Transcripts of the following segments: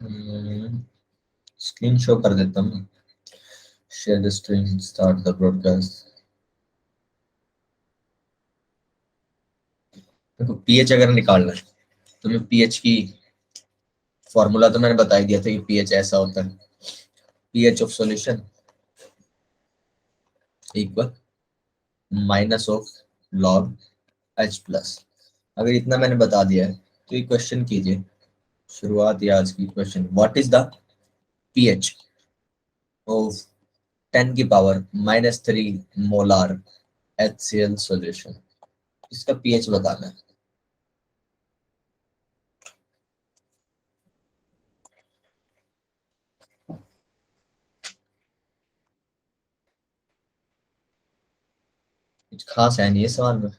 Screen show कर देता हूँ। Share the screen, start the broadcast. देखो पीएच अगर निकालना है तो मैं पीएच की फॉर्मूला तो मैंने बता ही दिया था कि पीएच ऐसा होता है, pH of solution equal minus of log H plus. अगर इतना मैंने बता दिया है तो ये क्वेश्चन कीजिए, शुरुआत या आज की question, what is the pH of 10 की पावर -3 मोलार HCl सॉल्यूशन। इसका पीएच बताना है। कुछ खास है नहीं है सवाल में।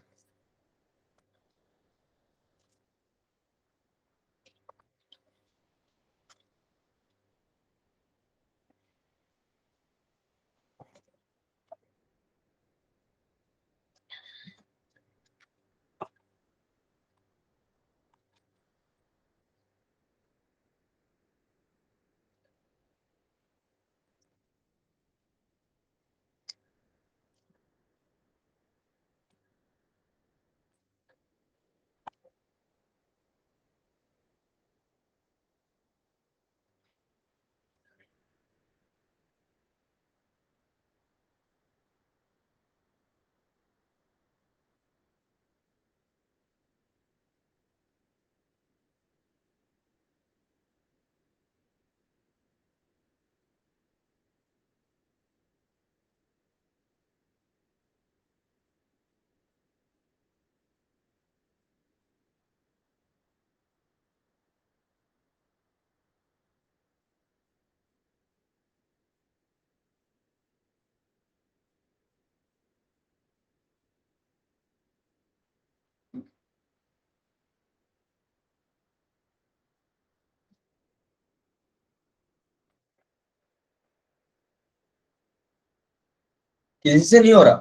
किसी से नहीं हो रहा?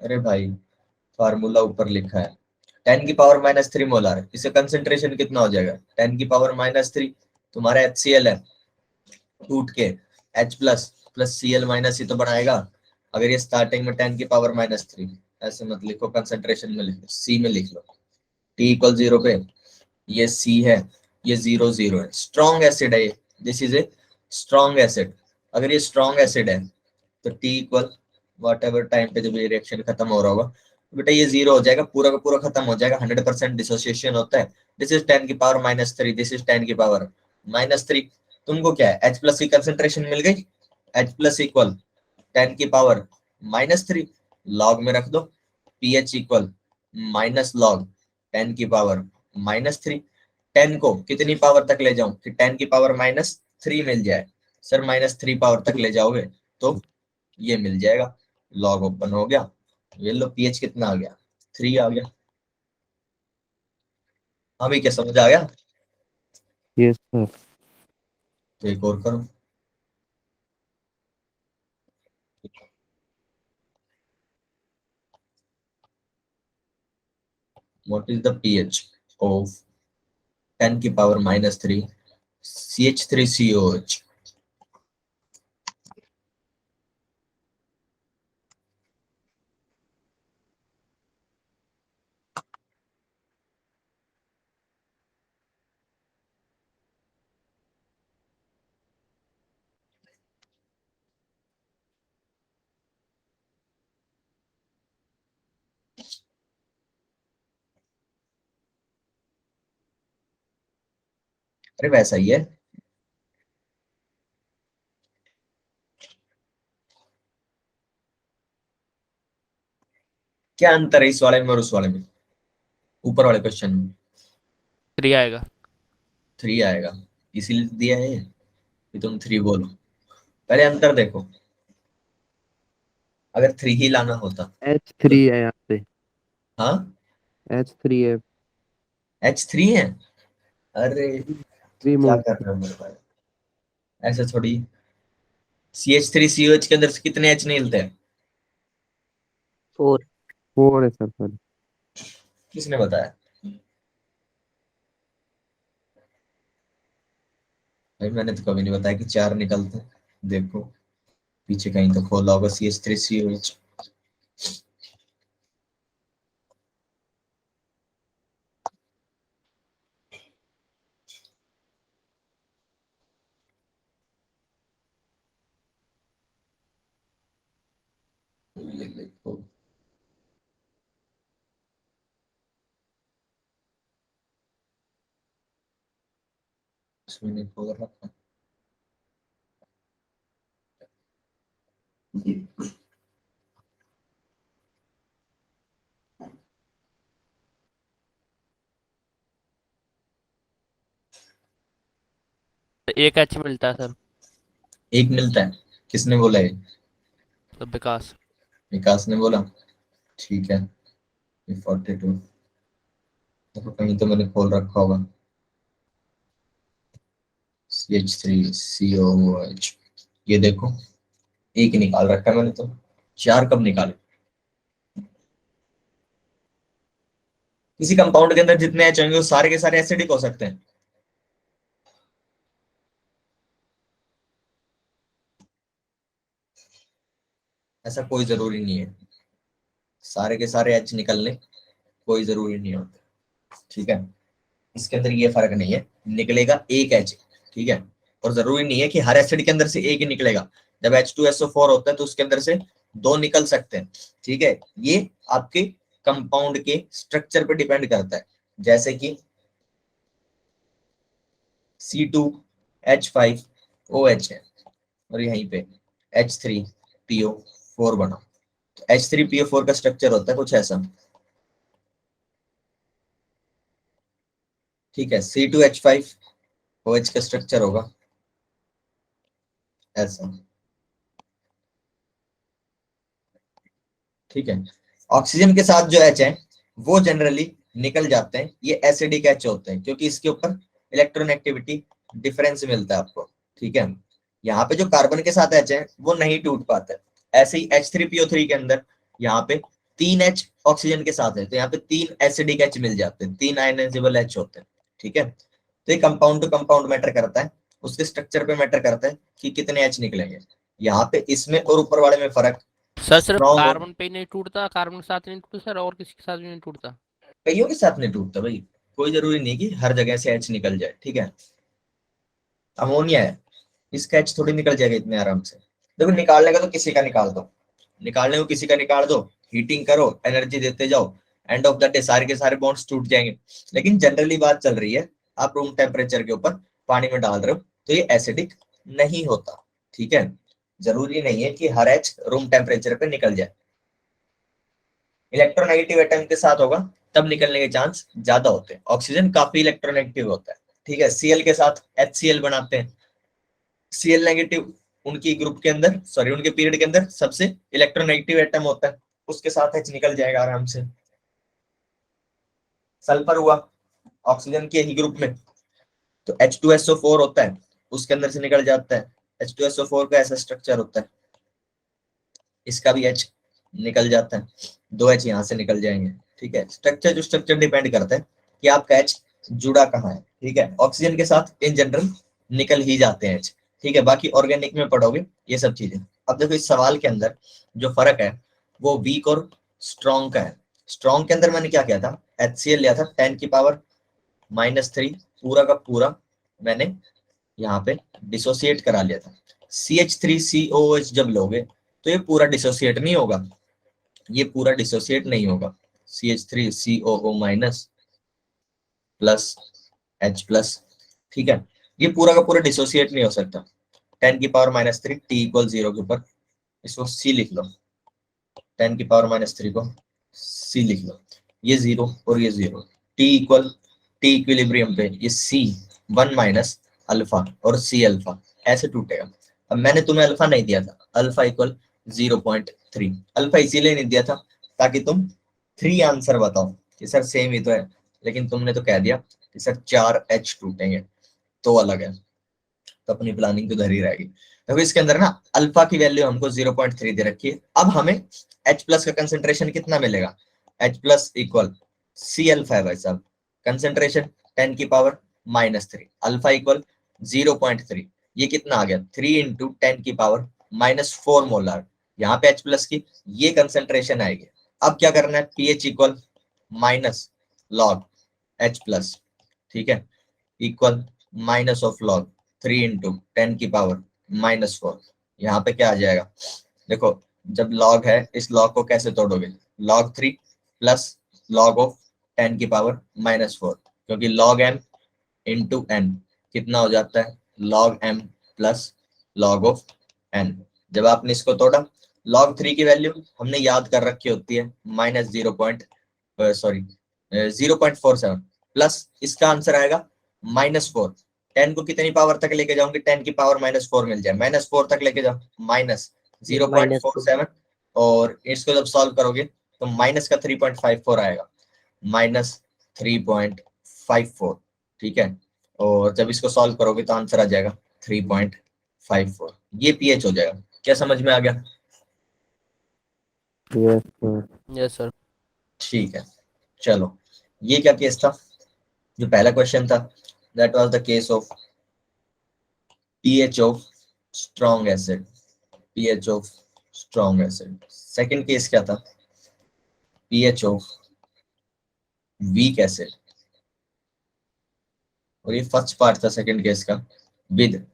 अरे भाई, फार्मूला ऊपर लिखा है, 10 की पावर -3 मोलार, इसे कंसेंट्रेशन कितना हो जाएगा? 10 की पावर -3 तुम्हारा HCl है, टूट के H plus plus Cl minus ही तो बनाएगा। अगर ये स्टार्टिंग में 10 की पावर -3, ऐसे मत लिखो, कंसेंट्रेशन में लिखो, सी में लिख लो। T इक्वल 0 पे ये C है, ये 0 0 है, स्ट्रॉन्ग एसिड है, this is a strong acid. अगर ये स्ट्रॉन्ग एसिड है तो T equal what ever time पे जब ये रिएक्शन खत्म हो रहा होगा तो बेटा ये 0 हो जाएगा, पूरा का पूरा खत्म हो जाएगा, 100% डिसोसिएशन होता है। दिस इज 10 की पावर -3, दिस इज 10 की पावर -3। तुमको क्या है, H प्लस की कंसेंट्रेशन मिल गई, H प्लस इक्वल 10 की पावर -3, लॉग में रख दो, पीएच इक्वल माइनस लॉग 10 की पावर -3। 10 को कितनी पावर तक ले जाऊं कि 10 की पावर -3 मिल जाए? सर -3 पावर तक ले जाओगे तो ये मिल जाएगा, लॉग ओपन हो गया, ये लो पीएच कितना आ गया, 3 आ गया। अभी क्या समझ आ गया? Yes sir. तो एक और करो। What is the pH of 10 की पावर -3 CH3COH? अरे वैसा ही है। क्या अंतर है इस वाले में और उस वाले में, ऊपर वाले क्वेश्चन में? 3 आएगा। 3 आएगा, इसीलिए तो दिया है कि तुम 3 बोलो। पहले अंतर देखो, अगर 3 ही लाना होता तो। H3 है यहाँ पे। हाँ, H3 है। H3 है। अरे 3 क्या मोल। कर रहे हो मेरे भाई, ऐसे थोड़ी। CH3COH के अंदर से कितने H निकलते हैं? 4। 4 है सर सर। किसने बताया? भाई मैंने तो कभी नहीं बताया कि 4 निकलते हैं। देखो पीछे कहीं तो खोला होगा CH3COH। ये देखो इसमें नहीं खोल रखा। एक एच मिलता है सर। एक मिलता है? किसने बोला ये? तो विकास। विकास ने बोला। ठीक है। ये 42 देखो कहीं तो मैंने खोल रखा होगा। CH3COOH। ये देखो एक ही निकाल रखा है मैंने तो। 4 कब निकाले? किसी कंपाउंड के अंदर जितने एच होंगे वो सारे के सारे एसिडिक हो सकते हैं। ऐसा कोई जरूरी नहीं है सारे के सारे एच निकलने, कोई जरूरी नहीं होता। ठीक है, इसके अंदर ये फर्क नहीं है, निकलेगा एक एच। ठीक है, और जरूरी नहीं है कि हर एसिड के अंदर से एक ही निकलेगा। जब H2SO4 होता है तो उसके अंदर से 2 निकल सकते हैं। ठीक है, ये आपके कंपाउंड के स्ट्रक्चर पे डिपेंड करता है। जैसे कि C2H5OH है और यहीं पे H3PO4 बना। तो H3PO4 का स्ट्रक्चर होता है कुछ ऐसा। ठीक है, C2H5OH का स्ट्रक्चर होगा ऐसा। ठीक है, ऑक्सीजन के साथ जो H है वो जनरली निकल जाते हैं, ये एसिडिक H होते हैं क्योंकि इसके ऊपर इलेक्ट्रॉनेगेटिविटी डिफरेंस मिलता है आपको। ठीक है, यहाँ पे जो कार्बन के साथ H है वो नहीं टूट पाता है। ऐसे ही H3PO3 के अंदर यहाँ पे 3 H ऑक्सीजन के साथ है तो यहाँ पे 3 एसिडिक H मिल जाते हैं, 3 आयनाइजेबल H होते हैं। ठीक है, तो ये कंपाउंड टू कंपाउंड मैटर करता है, उसके स्ट्रक्चर पे मैटर करता है कि कितने H निकलेंगे। यहाँ पे इसमें और ऊपर वाले में फर्क सर सिर्फ स्ट्रॉन्ग हो। कार्बन पे ही नहीं टूटता, कार्बन के साथ नहीं टूटता सर, और किसी के साथ भी नहीं टूटता? कईयों के साथ नहीं टूटता भाई, कोई जरूरी नहीं कि हर जगह से एच निकल जाए। ठीक है, अमोनिया है, इसका एच थोड़ी निकल जाएगा इतने आराम से। देखो निकालने का तो किसी का निकाल दो, निकालने को किसी का निकाल दो, हीटिंग करो, एनर्जी देते जाओ, एंड ऑफ द डे सारे के सारे बॉन्ड्स टूट जाएंगे। लेकिन जनरली बात चल रही है, आप रूम टेम्परेचर के ऊपर पानी में डाल रहे हो तो ये एसिडिक नहीं होता। ठीक है, जरूरी नहीं है कि हर एच रूम टेम्परेचर पे निकल जाए। इलेक्ट्रोनेगेटिव एटम के साथ होगा तब निकलने के चांस ज्यादा होते हैं। ऑक्सीजन काफी इलेक्ट्रोनेगेटिव होता है। ठीक है, Cl के साथ HCl बनाते हैं, Cl नेगेटिव उनकी ग्रुप के अंदर, सॉरी उनके पीरियड के अंदर सबसे इलेक्ट्रोनेगेटिव एटम होता है, उसके साथ H निकल जाएगा आराम से। सल्फर हुआ ऑक्सीजन के ही ग्रुप में, तो H2SO4 होता है, उसके अंदर से निकल जाता है। H2SO4 का ऐसा स्ट्रक्चर होता है, इसका भी H निकल जाता है, 2 H यहाँ से निकल जाएंगे। ठीक है, स्ट्रक्चर जो स्ट्रक्चर डिपेंड करता है कि आपका H जुड़ा कहाँ है। ठीक है, ऑक्सीजन के साथ इन जनरल निकल ही जाते हैं H। ठीक है, बाकी ऑर्गेनिक में पढ़ोगे ये सब चीजें। अब देखो इस सवाल के अंदर जो फर्क है वो वीक और स्ट्रॉन्ग का है। स्ट्रॉन्ग के अंदर मैंने क्या किया था, HCl लिया था 10⁻³ पूरा का पूरा मैंने यहाँ पे डिसोसिएट करा लिया था। CH3COH जब लोगे तो ये पूरा डिसोसिएट नहीं होगा, ये पूरा डिसोसिएट नहीं होगा। CH3COO- plus H+। ठीक है, ये पूरा का पूरा डिसोसिएट नहीं हो सकता। 10⁻³ T=0 के ऊपर इसको C लिख लो, 10⁻³ को C लिख लो, ये 0 और ये 0। T इक्विलिब्रियम पे ये C1 - अल्फा और C अल्फा ऐसे टूटेगा। अब मैंने तुम्हें अल्फा नहीं दिया था, अल्फा = 0.3। अल्फा इसीलिए नहीं दिया था ताकि तुम 3 आंसर बताओ कि सर सेम ही तो है, लेकिन तुमने तो कह दिया कि सर 4 H टूटेंगे तो अलग है, तो अपनी प्लानिंग तो धरी रहेगी। देखो इसके अंदर ना अल्फा की वैल्यू हमको 0.3 दे रखी है। अब हमें H+ का कंसेंट्रेशन कितना मिलेगा, H+ = C अल्फा है भाई साहब, कंसेंट्रेशन 10⁻³ अल्फा = 0.3, ये कितना आ गया 3 इंटू 10⁻⁻⁴ मोलार। यहाँ पे H प्लस की ये कंसेंट्रेशन आएगी। अब क्या करना है, pH equal minus log H plus, ठीक है, equal minus of log 3 into 10⁻⁻⁴। यहाँ पे क्या आ जाएगा, देखो जब लॉग है इस लॉग को कैसे तोड़ोगे, log 3 प्लस log ऑफ 10⁻⁻⁴, क्योंकि log m इंटू n कितना हो जाता है log m plus log of n। जब आपने इसको तोड़ा, log 3 की वैल्यू हमने याद कर रखी होती है -0.47 प्लस इसका आंसर आएगा -4। 10 को कितनी पावर तक लेके जाऊंगी, 10⁻⁻⁴ मिल जाए, -4 तक लेके जाओ, -0.47, और इसको जब सॉल्व करोगे तो माइनस का 3.54 आएगा, -3.54, ठीक है। और जब इसको सॉल्व करोगे तो आंसर आ जाएगा 3.54। ये पीएच हो जाएगा। क्या समझ में आ गया? Yes sir. Yes sir. ठीक है, चलो ये क्या केस था, जो पहला क्वेश्चन था that was the case of pH of strong acid, pH of strong acid. Second case क्या था, पीएच ऑफ वीक एसिड, और ये फर्स्ट पार्ट था सेकंड केस का, विद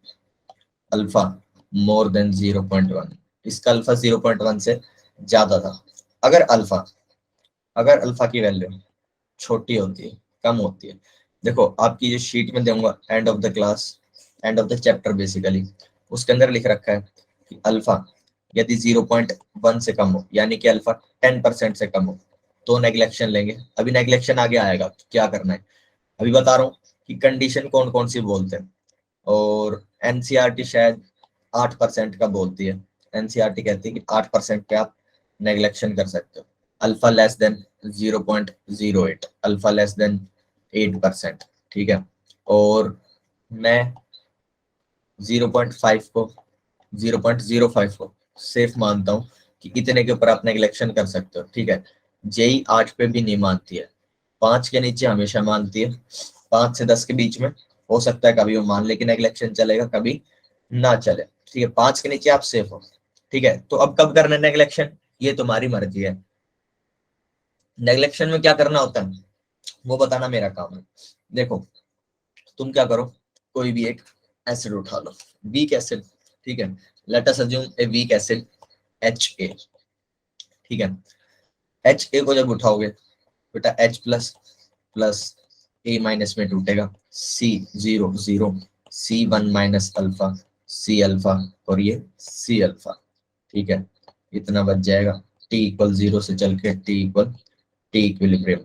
अल्फा मोर देन 0.1। इसका अल्फा 0.1 से ज्यादा था। अगर अल्फा की वैल्यू छोटी होती है, कम होती है, देखो आपकी जो शीट में दूंगा end of the class, end of the chapter basically, उसके अंदर लिख रखा है कि अल्फा यदि 0.1 से कम हो, यानी कि अल्फा 10% से कम हो, तो नेग्लेक्शन लेंगे। अभी नेग्लेक्शन आगे आएगा क्या करना है, अभी बता रहा हूँ कि कंडीशन कौन कौन सी बोलते हैं। और एनसीईआरटी शायद 8% का बोलती है। एनसीईआरटी कहती है कि 8% पे आप नेग्लेक्शन कर सकते हो। Alpha less than 0.08, alpha less than 8%, ठीक है। और मैं 0.5 को 0.05 को सेफ मानता हूँ कि इतने के ऊपर आप नेग्लेक्शन कर सकते हो, ठीक है। जेई 8 पे भी नहीं मानती है, 5 के नीचे हमेशा मानती है, 5 से 10 के बीच में हो सकता है कभी वो मान ले कि नेग्लेक्शन चलेगा, कभी ना चले, ठीक है। 5 के नीचे आप सेफ हो, ठीक है। तो अब कब करना है नेग्लेक्शन, ये तुम्हारी मर्जी है। नेग्लेक्शन में क्या करना होता है वो बताना मेरा काम है। देखो तुम क्या करो, कोई भी एक एसिड उठा लो, वीक एसिड, ठीक है। Let us assume a weak acid HA, ठीक है। HA को जब उठाओगे बेटा H plus plus A minus में टूटेगा, C0 0, C1 minus alpha, C alpha, और ये C अल्फा, ठीक है। इतना बच जाएगा, T इक्वल 0 से चल के T इक्वल T इक्विलिब्रियम,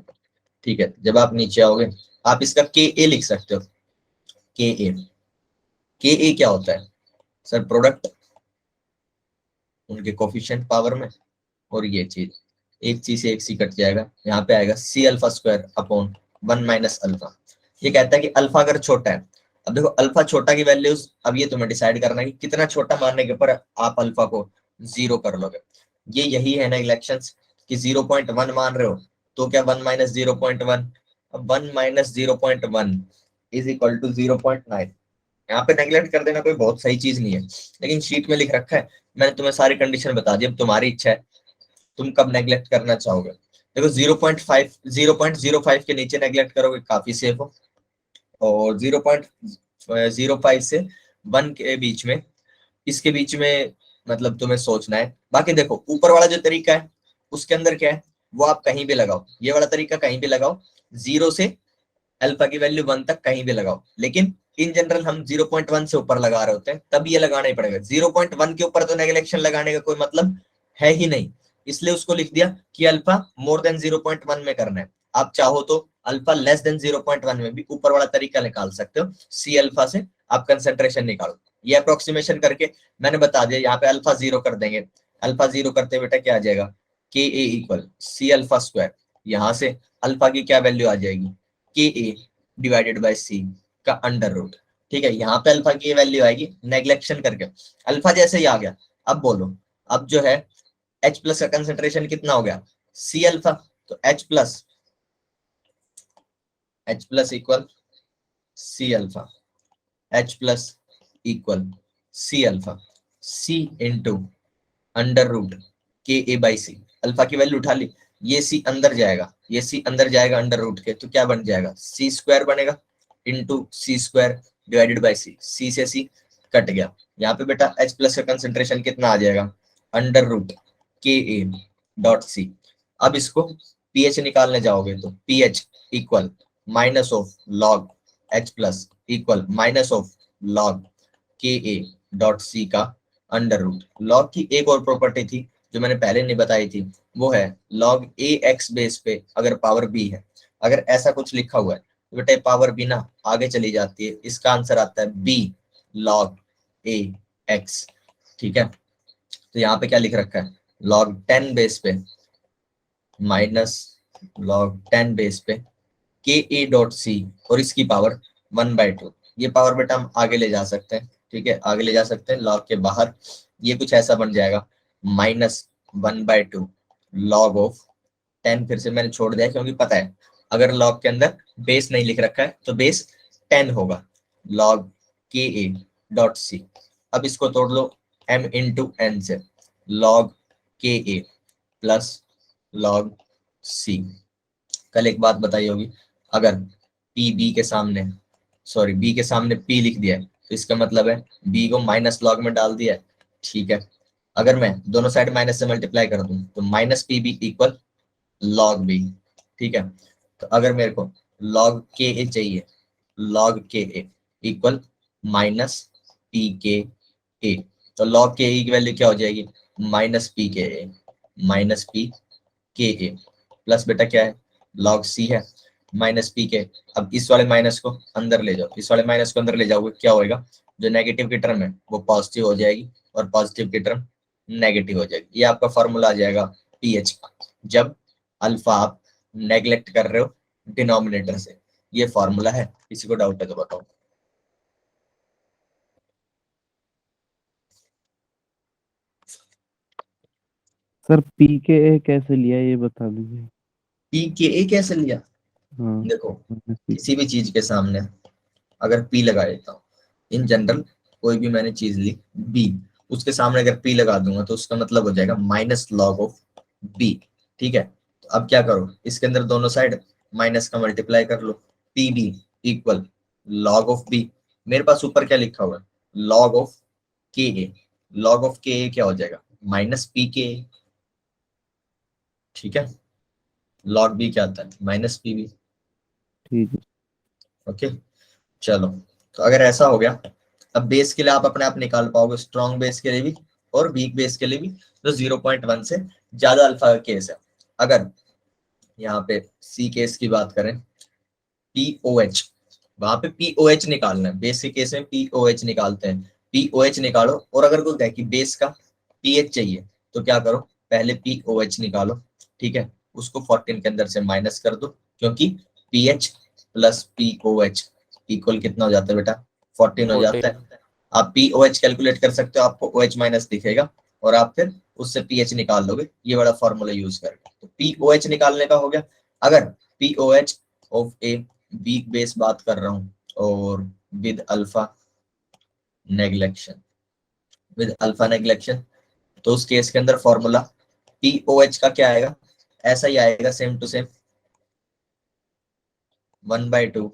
ठीक है। जब आप नीचे आओगे आप इसका Ka लिख सकते हो, Ka क्या होता है सर, प्रोडक्ट उनके कोफिशिएंट पावर में, और ये चीज एक चीज से एक सी कट जाएगा, यहाँ पे आएगा C alpha square upon 1 minus alpha. ये कहता है कि अल्फा अगर छोटा है, अब देखो अल्फा छोटा की वैल्यूज, अब ये तुम्हें डिसाइड करना है कि कितना छोटा मानने के ऊपर आप अल्फा को 0 कर लोगे। ये यही है ना इलेक्शंस कि 0.1 मान रहे हो तो क्या 1 माइनस 0.1, अब 1 माइनस 0.1 इज इक्वल टू 0.9। यहाँ पे नेग्लेक्ट कर देना कोई बहुत सही चीज नहीं है, लेकिन शीट में लिख रखा है, मैंने तुम्हें सारी कंडीशन बता दी, अब तुम्हारी इच्छा है तुम कब नेग्लेक्ट करना चाहोगे। देखो 0.05 के नीचे नेग्लेक्ट करोगे काफी सेफ हो, और 0.05 से 1 के बीच में, इसके बीच में मतलब तुम्हें सोचना है। बाकी देखो ऊपर वाला जो तरीका है उसके अंदर क्या है वो आप कहीं भी लगाओ, ये वाला तरीका कहीं भी लगाओ, 0 से अल्फा की वैल्यू 1 तक कहीं भी लगाओ, लेकिन इन जनरल हम 0.1 से ऊपर लगा रहे होते हैं तब ये लगाना ही पड़ेगा। 0.1 के ऊपर तो नेगलेक्शन लगाने का कोई मतलब है ही नहीं, इसलिए उसको लिख दिया कि अल्फा मोर देन 0.1 में करना है। आप चाहो तो अल्फा लेस देन 0.1 में भी ऊपर वाला तरीका निकाल सकते हो, सी अल्फा से आप कंसेंट्रेशन निकालो। ये अप्रोक्सीमेशन करके मैंने बता दिया, यहाँ पे अल्फा 0 कर देंगे, अल्फा 0 करते बेटा क्या आ जाएगा, के ए इक्वल सी अल्फा स्क्वायर, यहाँ से अल्फा की क्या वैल्यू आ जाएगी, के ए डिवाइडेड बाय सी का अंडर रूट, ठीक है। यहाँ पे अल्फा की वैल्यू आएगी नेग्लेक्शन करके, अल्फा जैसे ही आ गया। अब बोलो, अब जो है H प्लस का कंसेंट्रेशन कितना हो गया, सी अल्फा, तो H plus equal C alpha, H plus equal C alpha, C into under root K A by C. Alpha की वैल्यू उठा ली, ये सी अंदर जाएगा, ये सी अंदर जाएगा अंडर रूट के, तो क्या बन जाएगा, सी स्क्वायर बनेगा into C square divided by C से सी कट गया। यहाँ पे बेटा H प्लस का कंसेंट्रेशन कितना आ जाएगा, अंडर रूट के ए डॉट सी। अब इसको पीएच निकालने जाओगे तो pH equal minus of log H plus equal minus of log के ए डॉट सी का अंडर रूट। लॉग की एक और प्रॉपर्टी थी जो मैंने पहले नहीं बताई थी, वो है लॉग ए एक्स बेस पे अगर पावर बी है, अगर ऐसा कुछ लिखा हुआ है तो बेटा पावर बी ना आगे चली जाती है, इसका आंसर आता है बी लॉग ए एक्स। ठीक है, तो यहाँ पे क्या लिख रखा है, लॉग 10 बेस पे माइनस लॉग 10 बेस पे के ए डॉट सी और इसकी पावर 1/2। ये पावर बेटा हम आगे ले जा सकते हैं, ठीक है, आगे ले जा सकते हैं लॉग के बाहर, ये कुछ ऐसा बन जाएगा -1/2 लॉग ऑफ 10। फिर से मैंने छोड़ दिया क्योंकि पता है अगर लॉग के अंदर बेस नहीं लिख रखा है तो बेस 10 होगा, लॉग के ए डॉट सी। अब इसको तोड़ लो m इंटू एन से, लॉग के ए प्लस लॉग सी। कल एक बात बताई होगी, अगर पी बी के सामने सॉरी बी के सामने p लिख दिया है तो इसका मतलब है b को माइनस लॉग में डाल दिया है। ठीक है, अगर मैं दोनों साइड माइनस से मल्टीप्लाई कर दूं तो minus P B equal log B. ठीक है, तो अगर मेरे को लॉग के ए चाहिए, लॉग के ए इक्वल माइनस पी के ए, तो लॉग के ए की वैल्यू क्या हो जाएगी, माइनस पी के ए, माइनस पी के ए प्लस बेटा क्या है लॉग सी है माइनस पी के। अब इस वाले माइनस को अंदर ले जाओ, इस वाले माइनस को अंदर ले जाओगे क्या होएगा, जो नेगेटिव की टर्म है वो पॉजिटिव हो जाएगी और पॉजिटिव की टर्म नेगेटिव हो जाएगी। ये आपका फॉर्मूला आ जाएगा पीएच का, जब अल्फा आप नेग्लेक्ट कर रहे हो डिनोमिनेटर से। ये फॉर्मूला है, किसी को डाउट है तो बताओ। सर पी के ए कैसे लिया ये बता दीजिए। पी के ए कैसे लिया, हाँ देखो PK। किसी भी चीज के सामने अगर पी लगा देता हूँ, इन जनरल कोई भी मैंने चीज ली बी, उसके सामने अगर पी लगा दूंगा तो उसका मतलब हो जाएगा माइनस लॉग ऑफ बी। ठीक है, तो अब क्या करो, इसके अंदर दोनों साइड माइनस का मल्टीप्लाई कर लो, P B equal log of B. मेरे पास ऊपर क्या लिखा हुआ है, लॉग ऑफ के ए, लॉग ऑफ के ए क्या हो जाएगा माइनस पी के ए। ठीक है, लॉग बी क्या आता है माइनस पी बी। ठीक है। ओके, चलो, तो अगर ऐसा हो गया, अब बेस के लिए आप अपने आप निकाल पाओगे, स्ट्रॉन्ग बेस के लिए भी और वीक बेस के लिए भी, तो 0.1 से ज्यादा अल्फा का केस है। अगर यहाँ पे सी केस की बात करें, पीओएच, वहां पे पीओएच निकालना है, बेस के केस में पीओएच निकालते हैं, पीओएच निकालो। और अगर कोई कहे कि बेस का पीएच चाहिए तो क्या करो, पहले पीओएच निकालो, ठीक है, उसको 14 के अंदर से माइनस कर दो, क्योंकि पीएच प्लस पीओएच इक्वल कितना हो जाता है बेटा 14 हो जाता 14। है। आप पीओएच कैलकुलेट कर सकते हो, आपको OH माइनस दिखेगा और आप फिर उससे पीएच निकाल लोगे, ये वाला फॉर्मूला यूज करके। तो पीओएच निकालने का हो गया। अगर pOH of a weak base बात कर रहा हूँ और with alpha neglection, with alpha neglection, तो उस केस के अंदर फॉर्मूला पीओएच का क्या आएगा, ऐसा ही आएगा सेम टू सेम 1/2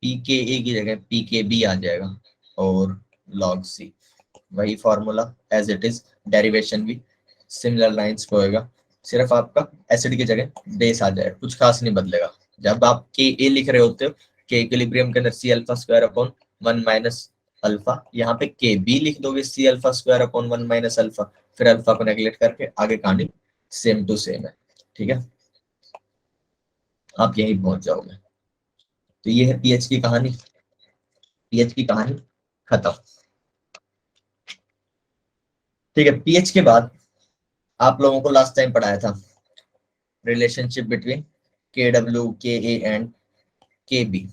पीके की जगह पीके आ जाएगा और लॉग सी, वही formula as it is, derivation भी सिमिलर लाइंस पे होएगा, सिर्फ आपका एसिड की जगह बेस आ जाएगा, कुछ खास नहीं बदलेगा। जब आप के ए लिख रहे होते हो, के इक्विलिब्रियम के अंदर C alpha square upon 1 minus alpha, यहाँ पे के बी लिख दोगे C alpha square upon 1 minus alpha, फिर अल्फा को नेगलेक्ट करके आगे कहानी सेम टू सेम है। ठीक है, आप यहीं पहुंच जाओगे। तो ये है पीएच की कहानी, पीएच की कहानी खत्म। ठीक है, पीएच के बाद आप लोगों को लास्ट टाइम पढ़ाया था रिलेशनशिप बिटवीन के डब्ल्यू के ए एंड के बी,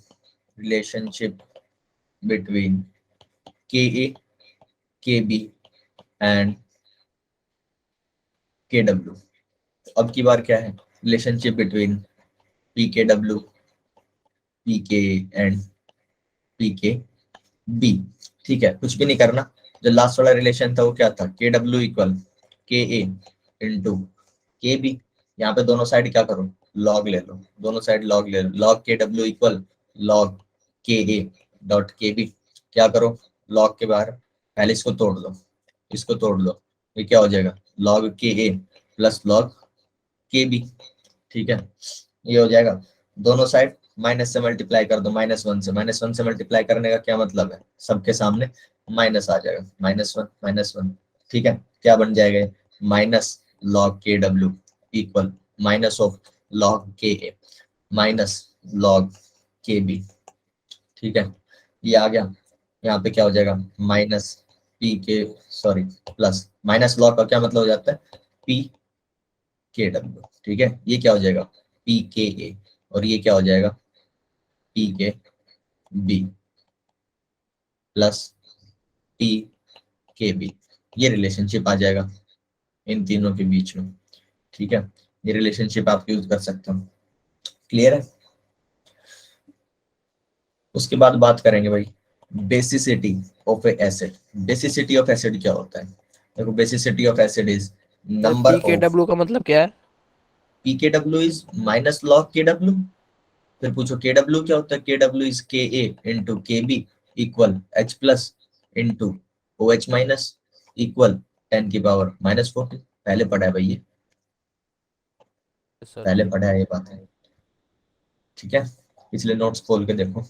रिलेशनशिप बिटवीन के ए के बी एंड के डब्ल्यू। अब की बार क्या है, रिलेशनशिप बिटवीन पी के डब्ल्यू पी के एंड पी के बी। ठीक है, कुछ भी नहीं करना। जो लास्ट वाला रिलेशन था वो क्या था, के डब्ल्यू इक्वल के ए इंटू के बी। यहाँ पे दोनों साइड क्या करो, लॉग ले लो, दोनों साइड लॉग ले लो। लॉग के डब्ल्यू इक्वल लॉग के ए डॉट के बी। क्या करो, लॉग के बाहर पहले इसको तोड़ दो, इसको तोड़ दो, ये क्या हो जाएगा, लॉग के ए प्लस लॉग के बी। ठीक है, ये हो जाएगा। दोनों साइड माइनस से मल्टीप्लाई कर दो, -1 से। -1 से मल्टीप्लाई करने का क्या मतलब है, सबके सामने माइनस आ जाएगा, -1 -1। ठीक है, क्या बन जाएगा, माइनस लॉग के W equal minus of log के ए माइनस लॉग के बी। ठीक है, ये आ गया। यहाँ पे क्या हो जाएगा, माइनस पी के, सॉरी प्लस, माइनस लॉग का क्या मतलब हो जाता है, पी के डब्ल्यू। ठीक है, ये क्या हो जाएगा, पी के ए, और ये क्या हो जाएगा, पी के बी प्लस पी के बी। ये रिलेशनशिप आ जाएगा इन तीनों के बीच में। ठीक है, ये रिलेशनशिप आप यूज कर सकते हो। क्लियर है। उसके बाद बात करेंगे भाई basicity of A acid. Basicity of acid क्या होता है, देखो basicity of acid is sir number P के ऑफ, डब्ल्यू का मतलब क्या है? पी के डब्ल्यू इज माइनस लॉग के डब्ल्यू। फिर पूछो के डब्ल्यू क्या होता है, के W is K A into K B equal H plus into O H minus equal 10⁻⁻⁴। पहले पढ़ा है भाई ये, सर पहले पढ़ा है ये बात है। ठीक है, पिछले नोट्स खोल के देखो।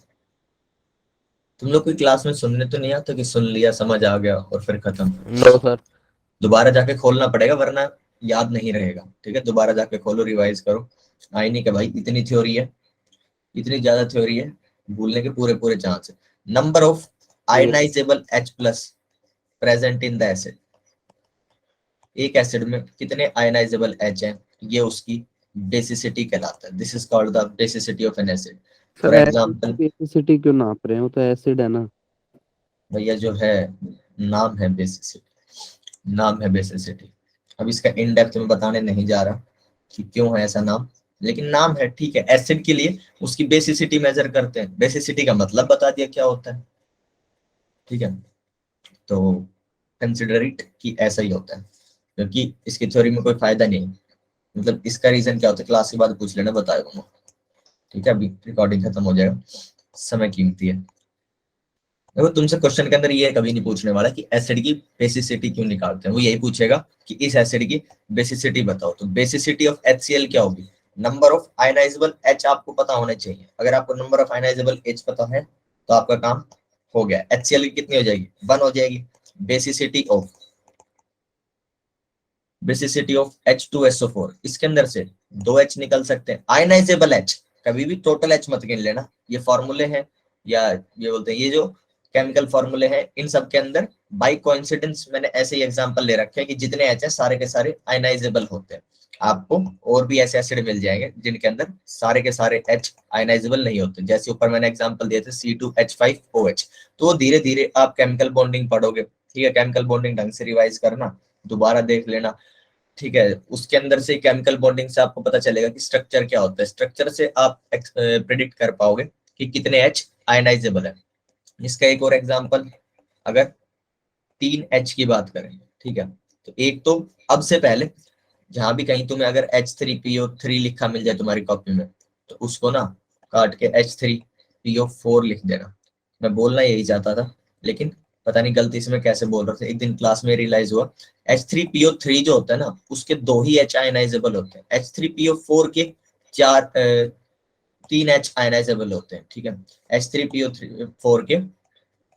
तुम लोग कोई क्लास में सुनने तो नहीं आता कि सुन लिया समझ आ गया और फिर खत्म। No sir. दोबारा जाके खोलना पड़ेगा वरना याद नहीं रहेगा। ठीक है, दोबारा जाके खोलो, रिवाइज करो। आई नहीं कि भाई इतनी थ्योरी है, इतनी ज्यादा थ्योरी है, भूलने के पूरे पूरे चांस है। Number of ionizable H plus present in the acid. एक एसिड में कितने आयनाइजेबल H हैं, ये उसकी बेसिसिटी कहलाता है। This is called the basicity of N acid. For sir acid की एग्जांपल, बेसिसिटी क्यों नाप रहे हैं, वो तो एसिड है ना। भैया जो है नाम है बेसिसिटी, नाम है बेसिसिटी। अब इसका इन डेप्थ में बताने नहीं जा रहा कि क्यों है ऐसा नाम, लेकिन नाम है। ठीक है, एसिड के लिए उसकी बेसिसिटी मेजर करते हैं। बेसिसिटी का मतलब बता दिया क्या होता है। ठीक है, तो कंसिडर इट कि ऐसा ही होता है, क्योंकि इसकी थ्योरी में कोई फायदा नहीं। मतलब इसका रीजन क्या होता है, क्लास के बाद पूछ लेना, बता दूंगा। ठीक है, अभी रिकॉर्डिंग खत्म हो जाएगा, समय कीमती है। देखो तुमसे क्वेश्चन के अंदर ये कभी नहीं पूछने वाला कि एसिड की बेसिसिटी क्यों निकालते हैं, वो यही पूछेगा कि इस एसिड की बेसिसिटी बताओ। तो बेसिसिटी ऑफ HCl क्या होगी, नंबर ऑफ आयनाइजेबल H आपको पता होना चाहिए। अगर आपको नंबर ऑफ आयनाइजेबल H पता है तो आपका काम हो गया। HCl की कितनी हो जाएगी, 1 हो जाएगी। बेसिसिटी ऑफ H2SO4, इसके अंदर से 2 H निकल सकते हैं। आयनाइजेबल H, कभी भी टोटल H मत गिन लेना, ये फॉर्मूले हैं, या ये बोलते हैं ये जो केमिकल फॉर्मूले हैं, इन सब के अंदर बाई कोइंसिडेंस मैंने ऐसे ही एग्जांपल ले रखे हैं कि जितने H है सारे के सारे आयनाइजेबल होते हैं। आपको और भी ऐसे एसिड मिल जाएंगे जिनके अंदर सारे के सारे H आयनाइजेबल नहीं होते। जैसे ऊपर मैंने एग्जांपल दिए थे C2H5OH। तो धीरे धीरे आप केमिकल बॉन्डिंग पढ़ोगे। ठीक है, केमिकल बॉन्डिंग ढंग से रिवाइज करना, दोबारा देख लेना। ठीक है, उसके अंदर से केमिकल बॉन्डिंग से आपको पता चलेगा कि स्ट्रक्चर क्या होता है। स्ट्रक्चर से आप प्रिडिक्ट कर पाओगे कि कितने H आयनाइजेबल है। इसका एक और एग्जांपल, अगर 3 H की बात करें, ठीक है, तो एक तो अब से पहले जहां भी कहीं तुम्हें अगर H3PO3 लिखा मिल जाए तुम्हारी कॉपी में, तो उसको ना काट के H3PO4 लिख देना। मैं बोलना यही चाहता था, लेकिन पता नहीं गलती से मैं कैसे बोल रहा था। एक दिन क्लास में रियलाइज हुआ H3PO3 जो होता है ना, उसके 2 ही H आयनाइजेबल होते हैं। H3PO4 के 3 H आयनाइजेबल होते हैं। ठीक है, H3PO4 के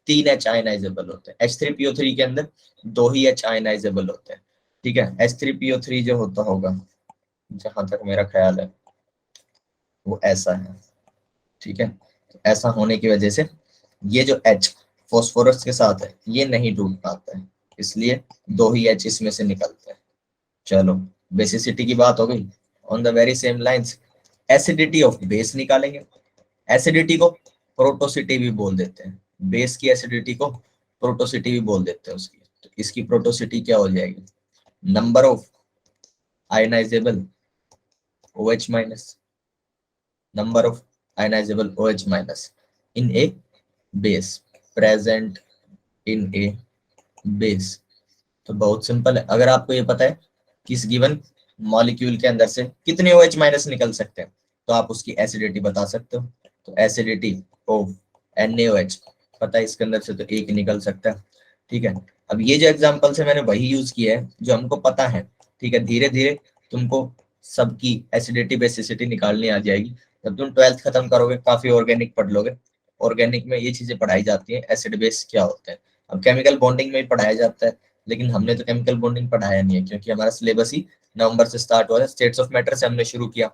3 H आयनाइजेबल होते हैं। H3PO3 के अंदर 2 ही H आयनाइजेबल होते हैं। ठीक है, H3PO3 जो होता होगा, जहां तक मेरा ख्याल है वो ऐसा है। ठीक है, तो ऐसा होने की वजह से ये जो H फॉस्फोरस के साथ है ये नहीं टूट पाता है, इसलिए 2 ही H इसमें से निकलते हैं। चलो, बेसिसिटी की बात हो गई। On the very same lines acidity of base निकालेंगे। एसिडिटी को प्रोटोसिटी भी बोल देते हैं, बेस की एसिडिटी को प्रोटोसिटी भी बोल देते हैं उसकी। तो इसकी प्रोटोसिटी क्या हो जाएगी, number of ionizable OH minus, number of ionizable OH minus in a base present in a base. तो बहुत सिंपल है, अगर आपको ये पता है कि इस गिवन मॉलिक्यूल के अंदर से कितने OH माइनस निकल सकते हैं तो आप उसकी एसिडिटी बता सकते हो। तो एसिडिटी ऑफ NaOH पता है, इसके अंदर से तो एक निकल सकता है। ठीक है, अब ये जो एग्जांपल है मैंने वही यूज किया है जो हमको पता है। ठीक है, धीरे धीरे तुमको सबकी एसिडिटी बेसिसिटी निकालनी आ जाएगी। जब तुम 12th खत्म करोगे काफी ऑर्गेनिक पढ़ लोगे। ऑर्गेनिक में ये चीजें पढ़ाई जाती है, एसिड बेस क्या होते हैं। अब केमिकल बॉन्डिंग में भी पढ़ाया जाता है, लेकिन हमने तो केमिकल बॉन्डिंग पढ़ाया नहीं है क्योंकि हमारा सिलेबस ही नवंबर से स्टार्ट हुआ है, स्टेट्स ऑफ मैटर से हमने शुरू किया।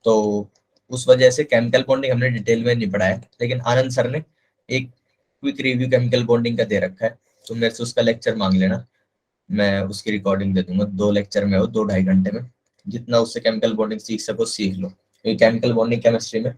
तो उस वजह से केमिकल बॉन्डिंग हमने डिटेल में नहीं पढ़ाया, लेकिन आनंद सर ने एक क्विक रिव्यू केमिकल बॉन्डिंग का दे रखा है, तो मेरे से उसका लेक्चर मांग लेना, मैं उसकी रिकॉर्डिंग दे दूंगा। 2 लेक्चर में हो, 2-2.5 घंटे में जितना उससे केमिकल बॉन्डिंग सीख सको सीख लो। क्योंकि केमिकल बॉन्डिंग केमिस्ट्री में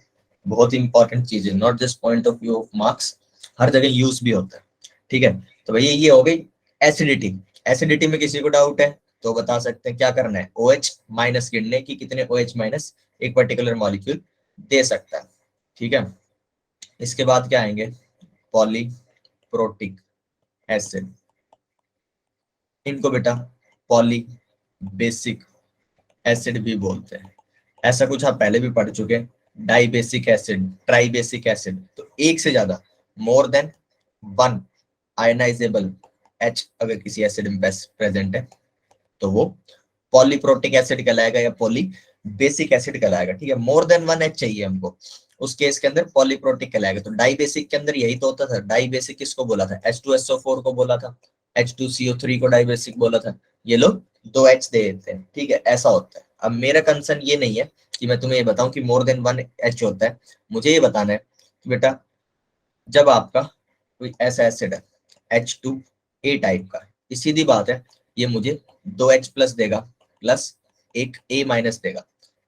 बहुत ही इंपॉर्टेंट चीज है, not just point of view of marks, हर जगह यूज भी होता है। ठीक है, तो भैया ये हो गई एसिडिटी। एसिडिटी में किसी को डाउट है तो बता सकते हैं, क्या करना है, OH माइनस गिनने की कितने OH माइनस एक पर्टिकुलर मॉलिक्यूल दे सकता है। ठीक है, इसके बाद क्या आएंगे, पॉलीप्रोटिक एसिड। इनको बेटा पॉली बेसिक एसिड भी बोलते हैं। ऐसा कुछ आप पहले भी पढ़ चुके हैं, dibasic acid, tribasic acid. तो एक से ज्यादा, मोर देन 1 आयनाइजेबल H अगर किसी एसिड में प्रेजेंट है तो वो पॉलीप्रोटिक एसिड कहलाएगा या पॉली बेसिक एसिड कहलाएगा। ठीक है, मोर देन 1 H चाहिए हमको, उस केस के अंदर पॉलीप्रोटिक कहलाएगा। तो डाई बेसिक के अंदर यही तो होता था। डाई बेसिक किसको बोला था, H2SO4 को बोला था, H2CO3 को डाई बेसिक बोला था। ये लोग 2 H दे देते हैं। ठीक है, ऐसा होता है। अब मेरा कंसर्न ये नहीं है कि मैं तुम्हें ये बताऊं कि मोर देन 1 H होता है, मुझे ये बताना है कि बेटा जब आपका कोई ऐसा एसिड है H2A टाइप का, ये सीधी बात है, ये मुझे 2H प्लस देगा प्लस एक A माइनस देगा।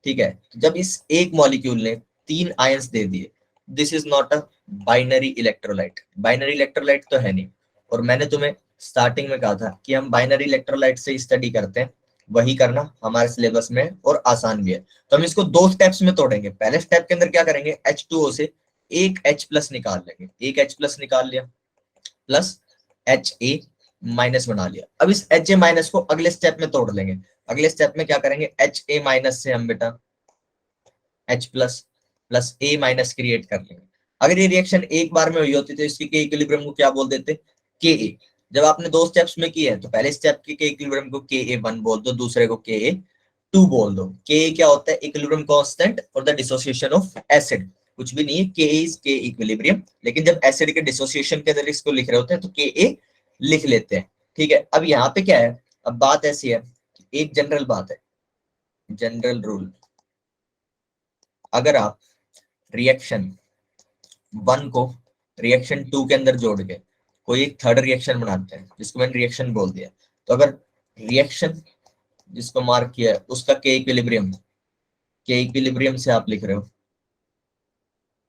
ठीक है, जब इस एक मॉलिक्यूल ने 3 आयंस दे दिए, this is not a binary electrolyte. Binary electrolyte तो है नहीं, और मैंने तुम्हें स्टार्टिंग में कहा था कि हम बाइनरी इलेक्ट्रोलाइट से स्टडी करते हैं, वही करना हमारे सिलेबस में और आसान भी है। तो हम इसको 2 स्टेप्स में तोड़ेंगे। पहले स्टेप के अंदर क्या करेंगे, H2O से एक H प्लस निकाल लेंगे, एक H प्लस निकाल लिया प्लस HA माइनस बना लिया। अब इस HA माइनस को अगले स्टेप में तोड़ लेंगे। अगले स्टेप में क्या करेंगे, HA माइनस से हम बेटा H plus plus A minus create कर लेंगे। अगर ये रिएक्शन एक बार में हुई होती तो इसकी के इक्विलिब्रियम को क्या बोल देते, KA। जब आपने 2 स्टेप्स में किए हैं तो पहले स्टेप के इक्विलिब्रियम को KA1 बोल दो, दूसरे को KA2 बोल दो। KA क्या होता है, इक्विलिब्रियम कांस्टेंट और द डिसोसिएशन ऑफ एसिड। कुछ भी नहीं है, Ka इज K इक्विलिब्रियम, लेकिन जब एसिड के डिसोसिएशन के अंदर इसको लिख रहे होते हैं तो Ka लिख लेते हैं। ठीक है, अब यहाँ पे क्या है, अब बात ऐसी है, एक जनरल बात है, जनरल रूल, अगर आप रिएक्शन 1 को रिएक्शन 2 के अंदर जोड़ के कोई एक थर्ड रिएक्शन बनाते हैं जिसको मैंने रिएक्शन बोल दिया, तो अगर रिएक्शन जिसको मार्क किया है उसका के इक्विलिब्रियम से आप लिख रहे हो,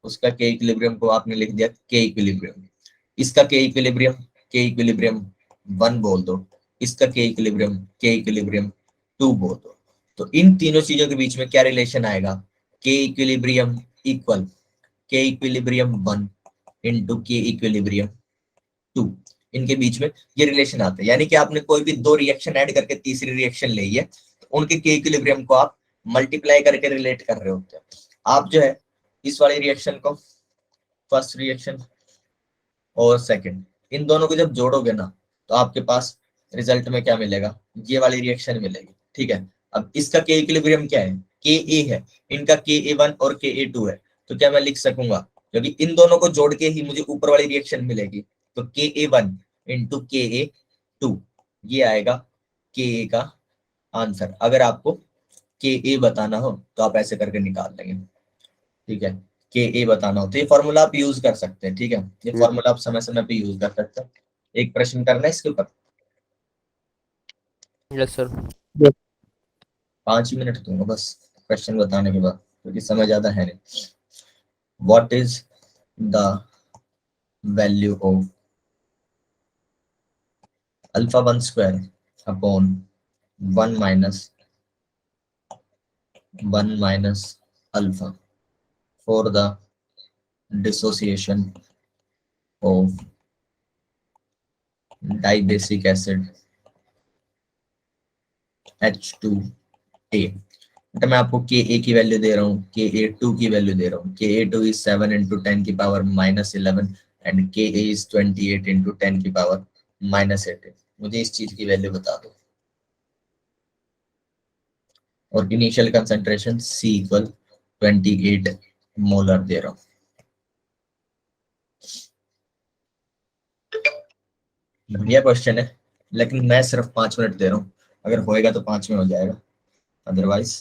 उसका के इक्विलिब्रियम को आपने लिख दिया के इक्विलिब्रियम, इसका के इक्विलिब्रियम 1 बोल दो, इसका के इक्विलिब्रियम 2 बोल दो। तो इन तीनों चीजों के बीच में क्या रिलेशन आएगा, के इक्विलिब्रियम इक्वल के इक्विलिब्रियम 1 इंटू के इक्विलिब्रियम 2। इनके बीच में ये रिलेशन आता है, यानी कि आपने कोई भी 2 रिएक्शन ऐड करके तीसरी रिएक्शन ली है तो उनके के इक्विलिब्रियम को आप मल्टीप्लाई करके रिलेट कर रहे होते हैं। आप जो है इस वाली रिएक्शन को, फर्स्ट रिएक्शन और सेकंड, इन दोनों को जब जोड़ोगे ना तो आपके पास रिजल्ट में क्या मिलेगा, ये वाली रिएक्शन मिलेगी। ठीक है, अब इसका के इक्विलिब्रियम क्या है, Ka है, इनका Ka1 और Ka2 है। तो क्या मैं लिख सकूंगा, क्योंकि इन दोनों को जोड़ के ही मुझे ऊपर वाली रिएक्शन मिलेगी, तो Ka1 इंटू Ka2, ये आएगा Ka का आंसर। अगर आपको Ka बताना हो तो आप ऐसे करके निकाल लेंगे। ठीक है, Ka बताना हो तो ये फॉर्मूला आप यूज कर सकते हैं। ठीक है, ये फॉर्मूला आप समय समय पे यूज कर सकते हैं। एक प्रश्न करना है इसके ऊपर, यस सर। 5 ही मिनट दूंगा बस क्वेश्चन बताने के बाद, क्योंकि समय ज्यादा है नहीं। What is the value of alpha 1 square upon 1 minus alpha for the dissociation of dibasic acid H2A। बेटा मैं आपको के ए की वैल्यू दे रहा हूँ, के ए टू की वैल्यू दे रहा हूँ। के ए टू इज 7 इंटू 10⁻11 एंड के ए इज 28 इंटू 10⁻−18। मुझे इस चीज की वैल्यू बता दो। और initial concentration C equal 28 molar दे रहा हूँ। बढ़िया क्वेश्चन है, लेकिन मैं सिर्फ 5 मिनट दे रहा हूँ। अगर होएगा तो 5 में हो जाएगा, अदरवाइज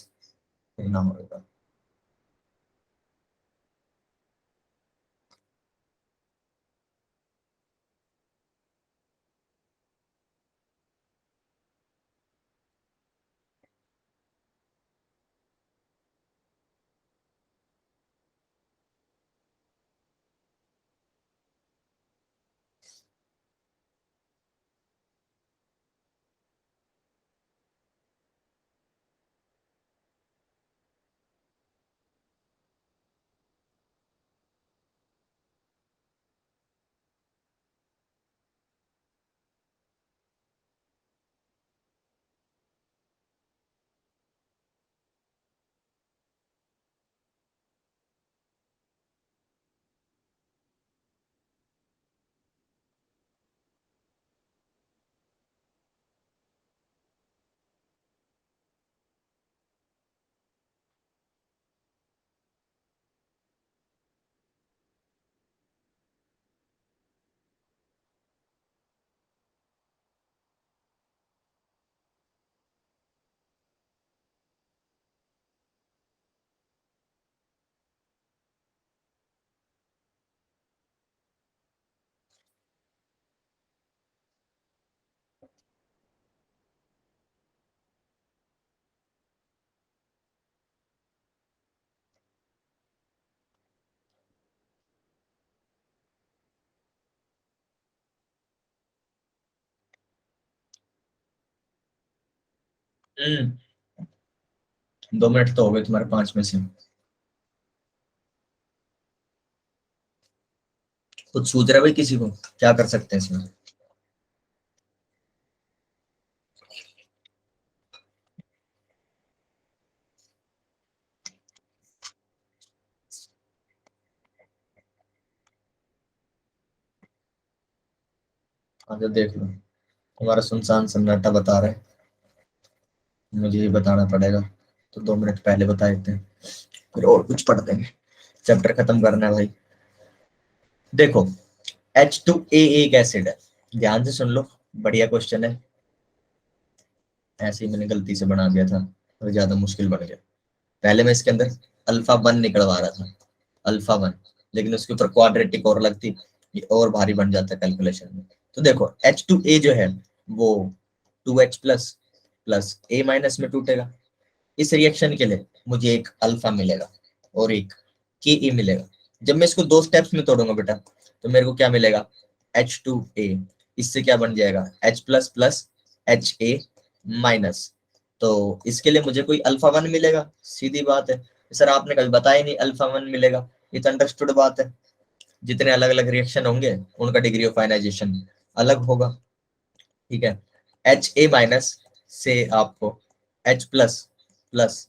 ना होएगा। हम्म 2 मिनट तो हो गए तुम्हारे 5 में से। कुछ सूझ रहा है भाई किसी को, क्या कर सकते हैं इसमें? आगे देख लो, तुम्हारा सुनसान सन्नाटा बता रहा है, मुझे ये बताना पड़ेगा। तो 2 मिनट पहले बता देते हैं, फिर और कुछ पढ़ देंगे। चैप्टर खत्म करना है भाई। देखो H2A एक एसिड है, ध्यान से सुन लो, बढ़िया क्वेश्चन है। ऐसे ही मैंने गलती से बना दिया था और ज्यादा मुश्किल बन गया। पहले मैं इसके अंदर अल्फा 1 निकलवा रहा था, अल्फा 1, लेकिन उसके ऊपर क्वाड्रेटिक और लगती, ये और भारी बन जाता है कैलकुलेशन में। तो देखो H2A जो है वो 2H plus plus A minus में टूटेगा। इस रिएक्शन के लिए मुझे एक अल्फा मिलेगा और एक के ए मिलेगा। जब मैं इसको 2 स्टेप्स में तोड़ूंगा बेटा, तो मेरे को क्या मिलेगा? H2A, इससे क्या बन जाएगा? H plus plus HA minus. तो इसके लिए मुझे कोई अल्फा 1 मिलेगा, सीधी बात है। सर आपने कभी बताया नहीं अल्फा 1 मिलेगा, ये तो अंडरस्टूड बात है। जितने अलग अलग रिएक्शन होंगे उनका डिग्री ऑफ आयनाइजेशन अलग होगा, ठीक है। HA माइनस से आपको H plus plus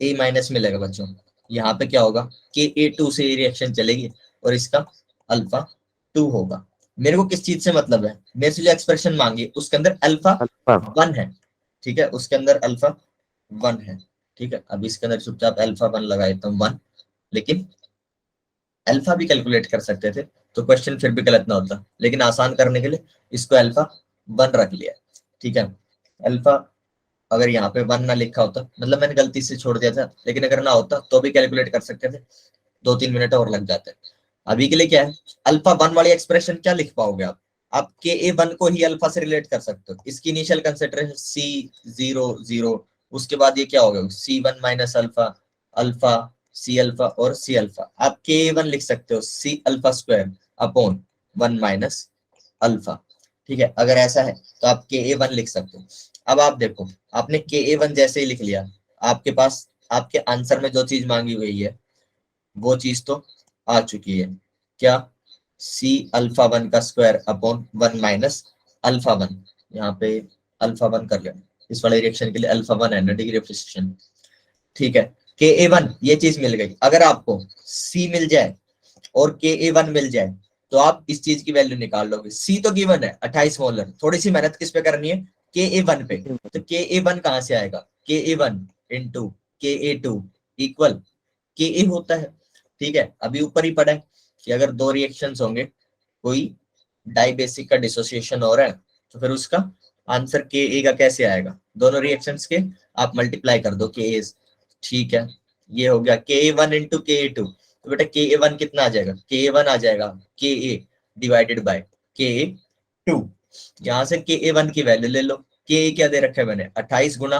A minus मिलेगा बच्चों। यहाँ पे क्या होगा? Ka2 से ये रिएक्शन चलेगी और इसका अल्फा 2 होगा। मेरे को किस चीज से मतलब है? मेरे से जो एक्सप्रेशन मांगी उसके अंदर अल्फा 1 है, ठीक है, उसके अंदर अल्फा 1 है, ठीक है। अब इसके अंदर चुपचाप अल्फा 1 लगा देता हूँ 1, लेकिन अल्फा भी कैलकुलेट कर सकते थे तो क्वेश्चन फिर भी गलत ना होता, लेकिन आसान करने के लिए इसको अल्फा 1 रख लिया, ठीक है। अल्फा अगर यहाँ पे 1 ना लिखा होता, मतलब मैंने गलती से छोड़ दिया था, लेकिन अगर ना होता तो भी कैलकुलेट कर सकते थे, 2-3 मिनट और लग जाते। अभी के लिए क्या है, अल्फा 1 वाली एक्सप्रेशन क्या लिख पाओगे आप Ka1 को ही अल्फा से रिलेट कर सकते हो। इसकी इनिशियल कंसेंट्रेशन C0 0, उसके बाद ये क्या होगा? C1 minus alpha, alpha C alpha और C अल्फा। आप Ka1 लिख सकते हो C alpha square upon 1 minus alpha, ठीक है। अगर ऐसा है तो आप Ka1 लिख सकते हो। अब आप देखो, आपने Ka1 जैसे ही लिख लिया, आपके पास आपके आंसर में जो चीज मांगी हुई है वो चीज तो आ चुकी है। क्या? C अल्फा 1 का स्क्वायर अपॉन 1 माइनस अल्फा 1, यहाँ पे अल्फा 1 कर लेना, इस वाले रिएक्शन के लिए अल्फा 1 है ना, डिग्री ऑफ फ्रिक्शन। ठीक है, Ka1 ये चीज मिल गई। अगर आपको C मिल जाए और Ka1 मिल जाए तो आप इस चीज की वैल्यू निकाल लोगे। C तो गिवन है 28 मोलर, थोड़ी सी मेहनत किस पे करनी है, Ka1 पे। तो Ka1 कहां से आएगा, Ka1 into Ka2 equal Ka होता है। ठीक है, अभी ऊपर ही पढ़ा है कि अगर दो रिएक्शंस होंगे, कोई डाइबेसिक का डिसोसिएशन हो रहा है, तो फिर उसका आंसर Ka का कैसे आएगा, दोनों रिएक्शंस के आप मल्टीप्लाई कर दो Ka। ठीक है, ये हो गया Ka1 इंटू Ka2। तो बेटा Ka1 कितना आ जाएगा, Ka1 आ जाएगा Ka डिवाइडेड बाय Ka2। यहां से Ka1 की वैल्यू ले लो। Ka क्या दे रखा है मैंने, 28 गुना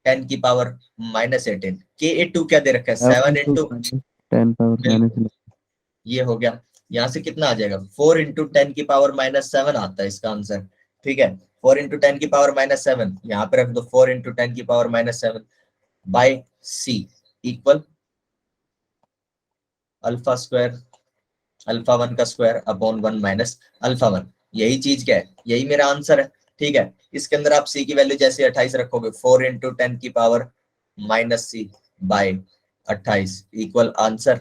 10 की पावर -18। Ka2 क्या दे रखा है, 7 इंटू 10 पावर -11। ये हो गया। यहाँ से कितना आ जाएगा, 4 इंटू 10 की पावर -7 आता है इसका आंसर। ठीक है, 4 इंटू 10 की पावर -7 यहाँ पे रख दो, 4 इंटू 10 की power -7 by C equal alpha square, alpha 1 का स्क्वायर अपॉन 1 माइनस अल्फा 1। यही चीज क्या है, यही मेरा आंसर है। ठीक है, इसके अंदर आप C की वैल्यू जैसे 28 रखोगे, 4 इंटू 10 की power -C by 28 equal answer.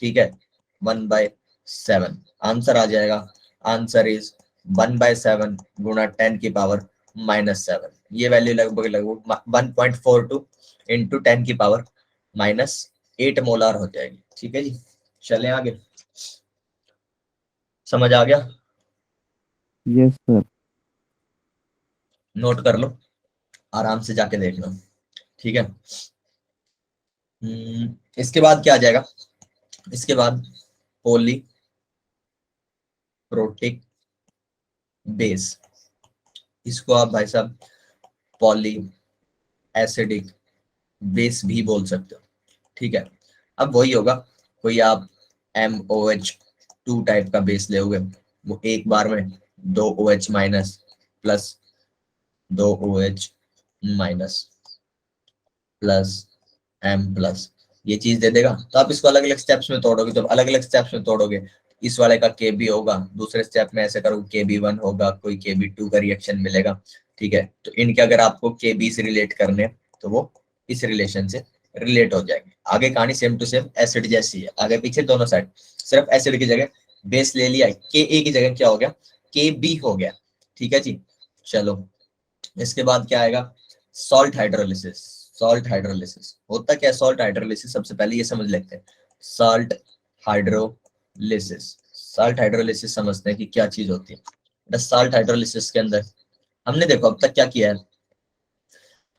ठीक है, 1/7 आंसर आ जाएगा। आंसर इज 1/7 गुणा 10 की पावर -7। ये वैल्यू लगभग लगभग 1.42 इंटू 10 की पावर -8 मोलार हो जाएगी। ठीक है जी, चलें आगे, समझ आ गया, यस सर। नोट कर लो, आराम से जाके देख लो। ठीक है, इसके बाद क्या आ जाएगा, इसके बाद पॉली प्रोटिक बेस, इसको आप भाई साहब पॉली एसिडिक बेस भी बोल सकते हो। ठीक है, अब वही होगा, कोई आप MOH2 टाइप का बेस ले, वो एक बार में 2 OH minus plus 2 OH minus plus M plus ये चीज दे देगा। तो आप इसको अलग अलग स्टेप्स में तोड़ोगे, जब अलग अलग स्टेप्स में तोड़ोगे, इस वाले का Kb होगा, दूसरे स्टेप में ऐसे करोगे Kb1 होगा, कोई Kb2 का रिएक्शन मिलेगा। ठीक है, तो इनके अगर आपको Kb से रिलेट करने हैं, तो वो इस रिलेशन से रिलेट हो जाएंगे। आगे कहानी सेम टू सेम एसिड जैसी है, आगे पीछे दोनों साइड, सिर्फ एसिड की जगह बेस ले लिया, Ka की जगह क्या हो गया, Kb हो गया। ठीक है जी, चलो इसके बाद क्या आएगा, सॉल्ट हाइड्रोलिसिस। सॉल्ट हाइड्रोलिसिस होता क्या है, सॉल्ट हाइड्रोलिसिस सबसे पहले ये समझ लेते हैं, सॉल्ट हाइड्रोलिसिस। सॉल्ट हाइड्रोलिसिस समझते हैं कि क्या चीज होती है। सॉल्ट हाइड्रोलिसिस के अंदर हमने देखो अब तक क्या किया है,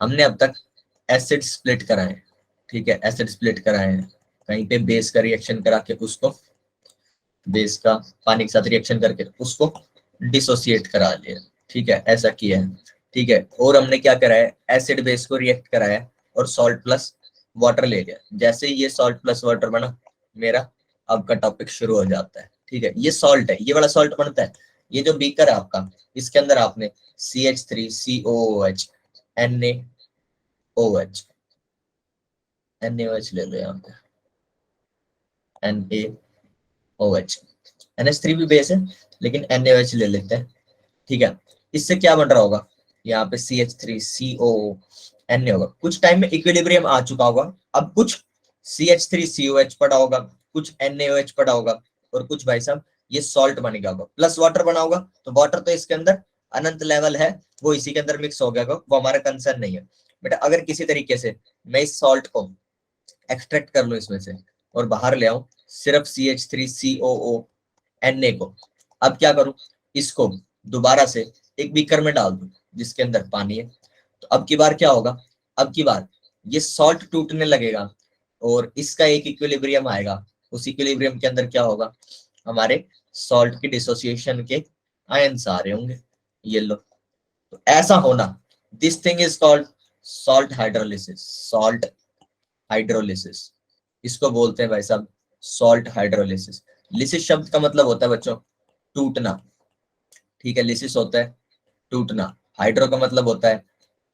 हमने अब तक एसिड स्प्लिट कराए। ठीक है, एसिड स्प्लिट कराए हैं, कहीं पे बेस का रिएक्शन करा के उसको, बेस का पानी के साथ रिएक्शन करके उसको डिसोसिएट करा लिया। ठीक है, ऐसा किया है। ठीक है, और हमने क्या करा है, एसिड बेस को रिएक्ट कराया और सॉल्ट प्लस वाटर ले लिया। जैसे ही ये सॉल्ट प्लस वाटर बना, मेरा आपका टॉपिक शुरू हो जाता है। ठीक है, ये सॉल्ट है, ये वाला सॉल्ट बनता है। ये जो बीकर है आपका, इसके अंदर आपने CH3COOH NaOH NaOH ले लो, यहाँ पे NaOH, NH3 भी बेस है लेकिन NaOH ले लेते हैं। ठीक है, इससे क्या बन रहा होगा, यहाँ पे CH3COO Na होगा। कुछ टाइम में इक्विलिब्रियम आ चुका होगा, अब कुछ CH3COH पड़ा होगा, कुछ NaOH पड़ा होगा, और कुछ भाई साहब ये सॉल्ट बन गया होगा, प्लस वाटर बना होगा। तो वाटर तो इसके अंदर अनंत लेवल है, वो इसी के अंदर मिक्स हो गया होगा, वो हमारा कंसर्न नहीं है। बेटा अगर किसी तरीके से मैं इस सॉल्ट को एक्सट्रैक्ट कर लूं इसमें से और बाहर ले आऊं सिर्फ CH3COO Na को, अब क्या करूं, इसको दोबारा से एक बीकर में डाल दूं जिसके अंदर पानी है। तो अब की बार क्या होगा, अब की बार ये सॉल्ट टूटने लगेगा और इसका एक इक्विलिब्रियम आएगा। उस इक्विलिब्रियम के अंदर क्या होगा, हमारे सॉल्ट की डिसोसिएशन के आयंस आ रहे होंगे, ये लो। तो ऐसा होना, this thing is called salt hydrolysis. Salt hydrolysis, इसको बोलते हैं भाई साहब सॉल्ट हाइड्रोलिसिस। लिसिस शब्द का मतलब होता है बच्चों टूटना। ठीक है, लिसिस होता है टूटना, हाइड्रो का मतलब होता है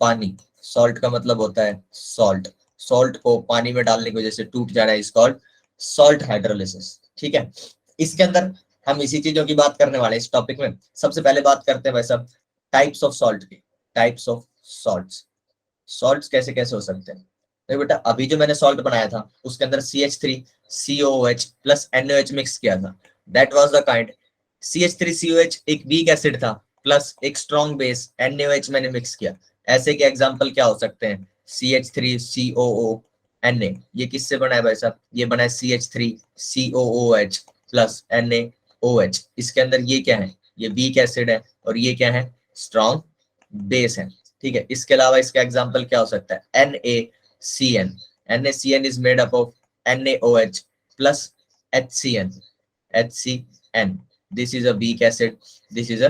पानी, सॉल्ट का मतलब होता है सॉल्ट। सॉल्ट को पानी में डालने की वजह से टूट जा रहा है, इज कॉल्ड सॉल्ट हाइड्रोलिसिस। ठीक है, इसके अंदर हम इसी चीजों की बात करने वाले हैं इस टॉपिक में। सबसे पहले बात करते हैं भाई साहब टाइप्स ऑफ सॉल्ट की। टाइप्स ऑफ सॉल्ट्स, सॉल्ट्स कैसे कैसे हो सकते हैं। तो बेटा अभी जो मैंने सॉल्ट बनाया था उसके अंदर CH3COOH प्लस NaOH मिक्स किया था, that was the kind. CH3COH एक वीक एसिड था प्लस एक स्ट्रॉन्ग बेस NaOH मैंने मिक्स किया। ऐसे के एग्जांपल क्या हो सकते हैं, CH3COO Na, ये किससे बना है भाई साहब, ये बना है CH3COOH प्लस NaOH। इसके अंदर ये क्या है, ये वीक एसिड है और ये क्या है, स्ट्रॉन्ग बेस है। ठीक है, इसके अलावा इसका एग्जांपल क्या हो सकता है, NaCN। NaCN is made up of NaOH plus HCN। This is a weak acid, this is a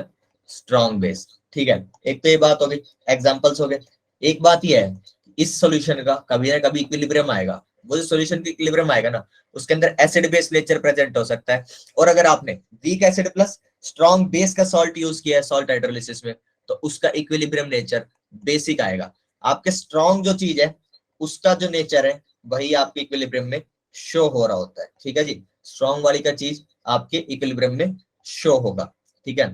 strong base. ठीक है, एक तो ये बात हो गई, एग्जांपल्स हो गए। एक बात ये है, इस सॉल्यूशन का कभी ना कभी इक्विलिब्रियम आएगा। वो जो सॉल्यूशन का इक्विलिब्रियम आएगा ना, उसके अंदर एसिड बेस नेचर प्रेजेंट हो सकता है। और अगर आपने weak acid plus strong base का सॉल्ट यूज किया है सॉल्ट हाइड्रोलिसिस में, तो उसका इक्विलिब्रियम नेचर बेसिक आएगा। आपके स्ट्रॉन्ग जो चीज है उसका जो नेचर है वही आपके इक्विलिब्रियम में शो हो रहा होता है। ठीक है जी, स्ट्रॉन्ग वाली का चीज आपके इक्विलिब्रियम में शो होगा। ठीक है,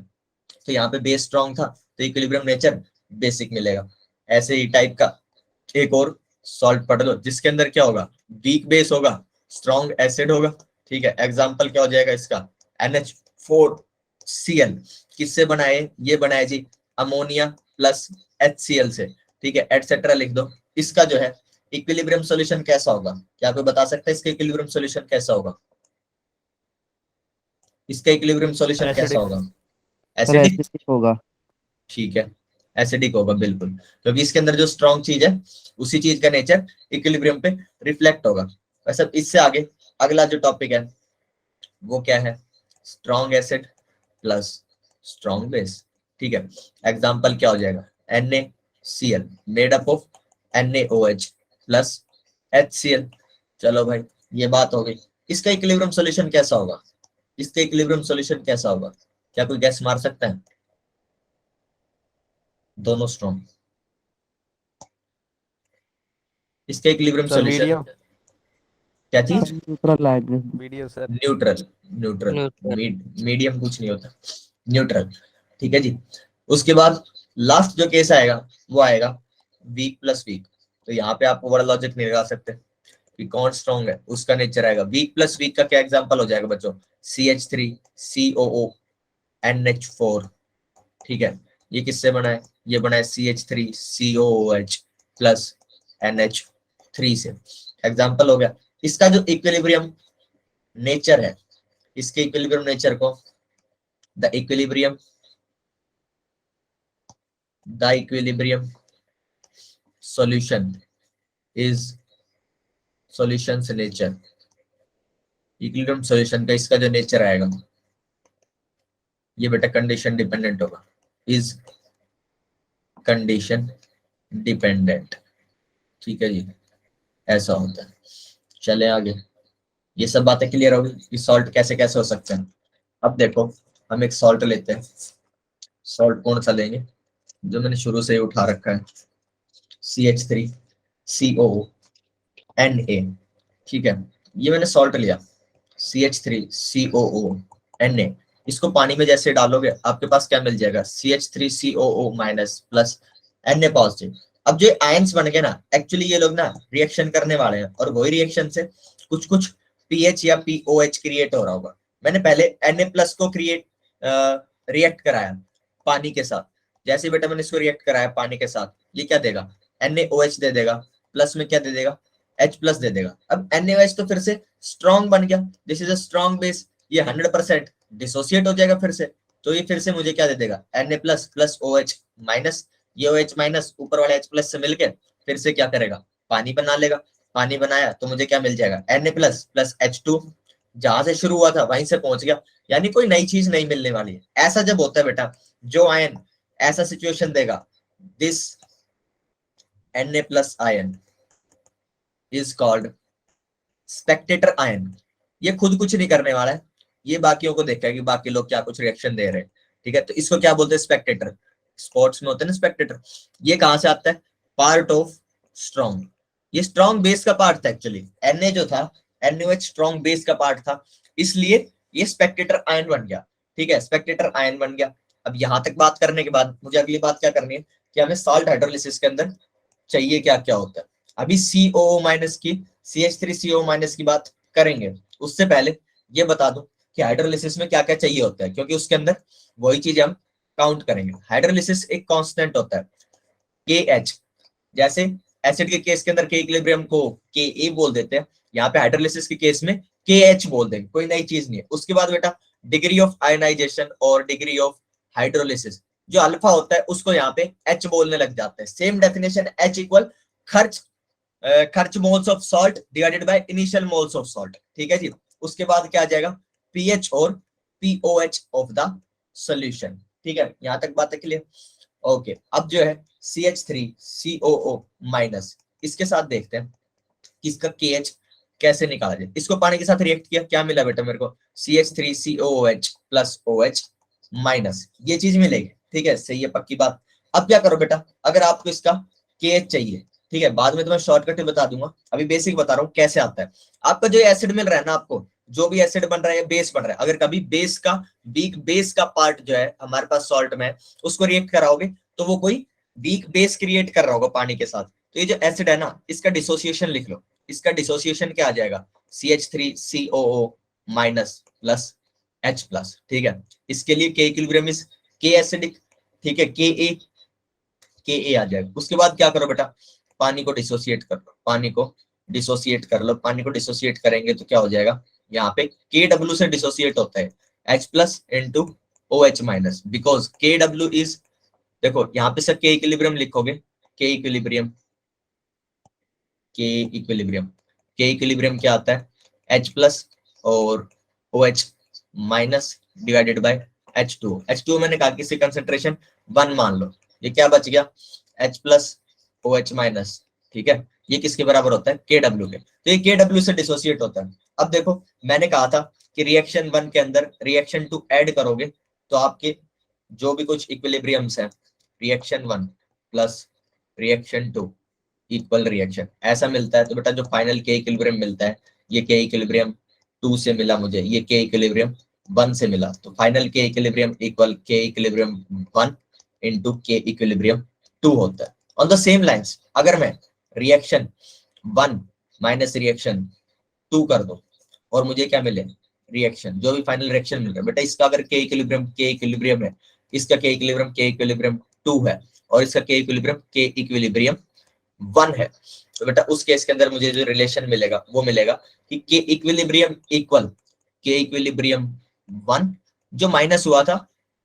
तो यहाँ पे बेस स्ट्रॉन्ग था तो इक्विलिब्रियम नेचर बेसिक मिलेगा। ऐसे ही टाइप का एक और सॉल्ट पढ़ लो जिसके अंदर क्या होगा, वीक बेस होगा, स्ट्रॉन्ग एसिड होगा। ठीक है, एग्जांपल क्या हो जाएगा इसका, NH4Cl। किससे बनाए, ये बनाए जी अमोनिया प्लस HCl से। ठीक है, एटसेट्रा लिख दो। इसका जो है इक्विलिब्रियम सॉल्यूशन कैसा होगा, क्या कोई बता सकता है इसका इक्विलिब्रियम सॉल्यूशन कैसा होगा, इसका इक्विलिब्रियम सॉल्यूशन कैसा एसिडिक। होगा, सर एसिडिक। एसिडिक होगा। ठीक है, एसिडिक होगा बिल्कुल, क्योंकि इसके अंदर जो स्ट्रॉन्ग चीज है उसी चीज का नेचर इक्विलिब्रियम पे रिफ्लेक्ट होगा। वैसे इससे आगे अगला जो टॉपिक है वो क्या है, strong acid plus strong base. ठीक है, एग्जांपल क्या हो जाएगा, NaCl made up of NaOH plus HCl। चलो भाई ये बात हो गई। इसका इक्विलिब्रियम सॉल्यूशन कैसा होगा, इसका इक्विलिब्रियम सॉल्यूशन कैसा होगा, क्या कोई गैस मार सकता है, दोनों स्ट्रॉन्ग, इसका इक्विलिब्रियम सर सॉल्यूशन मीडियम। क्या चीज, न्यूट्रल आएंगे। Medium sir. Neutral. Neutral, neutral. Medium कुछ नहीं होता, न्यूट्रल। ठीक है जी, उसके बाद लास्ट जो केस आएगा वो आएगा वीक प्लस वीक। तो यहाँ पे आप बड़ा लॉजिक नहीं लगा सकते कि कौन स्ट्रॉन्ग है, उसका नेचर आएगा। वीक प्लस वीक का क्या एग्जांपल हो जाएगा बच्चों, CH3COO NH4। ठीक है, ये किससे बना है, ये बना है CH3COOH प्लस NH3 से। एग्जांपल हो गया। इसका जो इक्विलिब्रियम नेचर है, इसके इक्विलिब्रियम नेचर को the equilibrium solution is solution से नेचर। इक्विलिब्रियम सॉल्यूशन का इसका जो नेचर आएगा ये बेटा कंडीशन डिपेंडेंट होगा, इज कंडीशन डिपेंडेंट। ठीक है जी, ऐसा होता है। चले आगे, ये सब बातें क्लियर होगी कि सॉल्ट कैसे कैसे हो सकते हैं। अब देखो हम एक सॉल्ट लेते हैं, सॉल्ट कौन सा लेंगे, जो मैंने शुरू से ही उठा रखा है, CH3COONA। ठीक है, ये मैंने सॉल्ट लिया CH3COONA। इसको पानी में जैसे डालोगे आपके पास क्या मिल जाएगा, CH3COO minus plus Na positive. अब जो आयंस बन गए ना, एक्चुअली ये लोग ना रिएक्शन करने वाले हैं और वही रिएक्शन से कुछ कुछ पीएच या POH क्रिएट हो रहा होगा। मैंने पहले Na प्लस को रिएक्ट कराया पानी के साथ। जैसे बेटा मैंने इसको रिएक्ट कराया पानी के साथ, ये क्या देगा, NaOH दे देगा, प्लस में क्या दे देगा, H प्लस दे देगा। अब NaOH तो फिर से स्ट्रॉन्ग बन गया, this is a strong base, ये 100% डिसोसिएट हो जाएगा फिर से। तो ये फिर से मुझे क्या दे देगा, Na plus plus OH minus, ये OH माइनस ऊपर वाले H प्लस से मिलके फिर से क्या करेगा, पानी बना लेगा। पानी बनाया तो मुझे क्या मिल जाएगा, Na प्लस प्लस H2, जहां से शुरू हुआ था वहीं से पहुंच गया। यानी कोई नई चीज नहीं मिलने वाली है। ऐसा जब होता है बेटा, जो आयन ऐसा सिचुएशन देगा, this Na plus ion is called Spectator ion. ये खुद कुछ नहीं करने वाला है, ये बाकियों को देखा है कि बाकी लोग क्या कुछ रिएक्शन दे रहे हैं। ठीक है, तो इसको क्या बोलते हैं, स्पेक्टेटर। स्पोर्ट्स में होते हैं ना स्पेक्टेटर। ये कहां से आता है, पार्ट ऑफ स्ट्रॉन्ग। ये स्ट्रॉन्ग बेस का पार्ट था एक्चुअली। Na जो था, NaOH स्ट्रॉन्ग बेस का पार्ट था, इसलिए ये स्पेक्टेटर आयन बन गया, ठीक है, स्पेक्टेटर आयन बन गया। अब यहां तक बात करने के बाद मुझे अगली बात क्या करनी है कि हमें साल्ट हाइड्रोलिसिस के अंदर चाहिए क्या क्या होता है। अभी COO माइनस की CH3CO माइनस की बात करेंगे, उससे पहले ये बता दूं कि हाइड्रोलिसिस में क्या क्या चाहिए होता है, क्योंकि उसके अंदर वही चीज हम काउंट करेंगे। हाइड्रोलिसिस एक कांस्टेंट होता है KH, जैसे एसिड के केस के अंदर के इक्विलिब्रियम को Ka बोल देते हैं, यहाँ पे हाइड्रोलिसिस के केस में KH बोल देंगे, कोई नई चीज नहीं है। उसके बाद बेटा डिग्री ऑफ आयनाइजेशन और डिग्री ऑफ हाइड्रोलिसिस, जो अल्फा होता है उसको यहाँ पे H बोलने लग जाते हैं। सेम डेफिनेशन H इक्वल खर्च खर्च moles of salt divided by initial moles of salt, ठीक है जी। उसके बाद क्या आ जाएगा पीएच और पीओएच ऑफ द सॉल्यूशन, ठीक है, यहां तक बात है क्लियर। ओके, अब जो है CH3COO माइनस, इसके साथ देखते हैं कि इसका KH कैसे निकाला जाए। इसको पानी के साथ रिएक्ट किया, क्या मिला बेटा मेरे को CH3COOH प्लस OH माइनस, ये चीज मिलेगी, ठीक है, सही है, पक्की बात। अब क्या करो बेटा, अगर आपको इसका KH चाहिए, ठीक है, बाद में तो मैं शॉर्टकट बता दूंगा, अभी बेसिक बता रहा हूँ कैसे आता है। आपका जो एसिड मिल रहा है ना, आपको जो भी एसिड बन रहा है बेस बन रहा है, अगर कभी बेस का पार्ट जो है हमारे पास सॉल्ट में उसको रिएक्ट कराओगे तो वो कोई वीक बेस क्रिएट कर रहा होगा पानी के साथ, तो ये जो एसिड है ना इसका डिसोसिएशन लिख लो। इसका डिसोसिएशन क्या आ जाएगा CH3COO minus plus H plus, ठीक है। इसके लिए के इक्विलिब्रियम इज के एसिडिक, ठीक है, के आ जाएगा। उसके बाद क्या करो बेटा, पानी को डिसोसिएट कर लो, पानी को डिसोसिएट कर लो। पानी को डिसोसिएट करेंगे तो क्या हो जाएगा, यहाँ पे KW से डिसोसिएट होता है H plus into OH minus, because KW is, देखो यहाँ पे सर के इक्विलिब्रियम लिखोगे, के इक्विलिब्रियम के इक्विलिब्रियम क्या आता है H प्लस और OH minus divided by H2 मैंने कहा कि इसकी कंसेंट्रेशन 1 मान लो, ये क्या बच गया H प्लस OH माइनस, ठीक है, ये किसके बराबर होता है KW के, तो ये KW से डिसोसिएट होता है। अब देखो मैंने कहा था कि रिएक्शन 1 के अंदर रिएक्शन 2 ऐड करोगे तो आपके जो भी कुछ इक्विलिब्रियम्स है, reaction 1 plus reaction 2 equal reaction ऐसा मिलता है। तो बेटा जो फाइनल के इक्विलिब्रियम मिलता है, ये के इक्विलिब्रियम 2 से मिला मुझे, ये के इक्विलिब्रियम 1 से मिला, तो फाइनल के इक्विलिब्रियम इक्वल के इक्विलिब्रियम 1 इनटू के इक्विलिब्रियम 2 होता है। ऑन द सेम लाइंस अगर मैं रिएक्शन 1 माइनस रिएक्शन 2 कर दो और मुझे क्या मिले रिएक्शन, जो भी फाइनल रिएक्शन मिल रहा है बेटा, इसका अगर के इक्विलिब्रियम है, इसका के इक्विलिब्रियम 2 है और इसका के इक्विलिब्रियम 1 है, तो बेटा उस केस के अंदर मुझे जो रिलेशन मिलेगा वो मिलेगा कि के इक्विलिब्रियम 1 जो माइनस हुआ था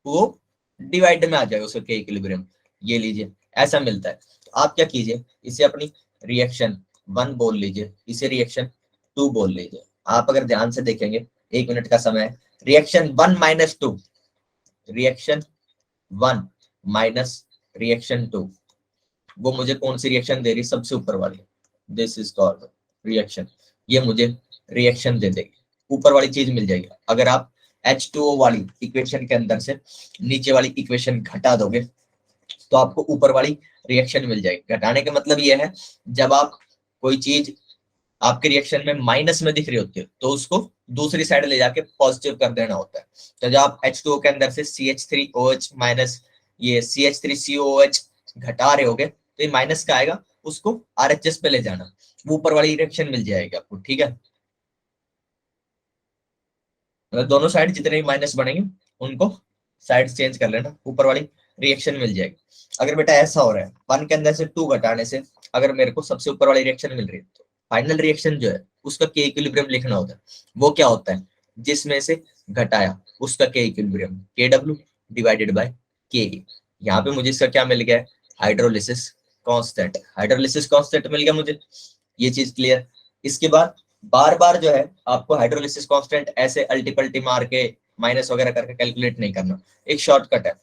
वो डिवाइड में आ जाएगा उसका के इक्विलिब्रियम, ये लीजिए ऐसा मिलता है। तो आप क्या कीजिए, इसे अपनी रिएक्शन 1 बोल लीजिए, इसे रिएक्शन 2 बोल लीजिए। आप अगर ध्यान से देखेंगे 1 मिनट का समय है, reaction 1 minus 2, reaction 1 minus reaction 2, वो मुझे कौन सी रिएक्शन दे रही, सबसे ऊपर वाली, दिस इज कॉल्ड रिएक्शन, ये मुझे रिएक्शन दे देगी, ऊपर वाली चीज मिल जाएगी। अगर आप H2O वाली इक्वेशन के अंदर से नीचे वाली इक्वेशन घटा दोगे तो आपको ऊपर वाली रिएक्शन मिल जाएगी। घटाने का मतलब ये है जब आप कोई चीज आपके रिएक्शन में माइनस में दिख रही होती है तो उसको दूसरी साइड ले जाके पॉजिटिव कर देना होता है। तो जब आप H2O के अंदर से CH3OH माइनस ये CH3COOH घटा रहे होगे तो ये माइनस का आएगा, उसको RHS पे ले जाना, वो ऊपर वाली रिएक्शन मिल जाएगी आपको, ठीक है। मतलब दोनों साइड जितने भी माइनस बनेंगे उनको साइड चेंज कर लेना, ऊपर वाली रिएक्शन मिल जाएगी। अगर बेटा ऐसा हो रहा है 1 के अंदर से 2 घटाने से अगर मेरे को सबसे ऊपर वाली रिएक्शन मिल रही है तो फाइनल रिएक्शन जो है उसका के इक्विलिब्रियम लिखना होता है। वो क्या होता है, जिसमें से घटाया उसका के इक्विलिब्रियम KW डिवाइडेड बाय के। यहाँ पे मुझे इसका क्या मिल गया है, हाइड्रोलिसिस कांस्टेंट, हाइड्रोलिसिस कांस्टेंट मिल गया मुझे, ये चीज क्लियर। इसके बाद बार बार जो है आपको हाइड्रोलिसिस कांस्टेंट ऐसे अल्टी पल्टी मार के माइनस वगैरह करके कैलकुलेट नहीं करना, एक शॉर्टकट है।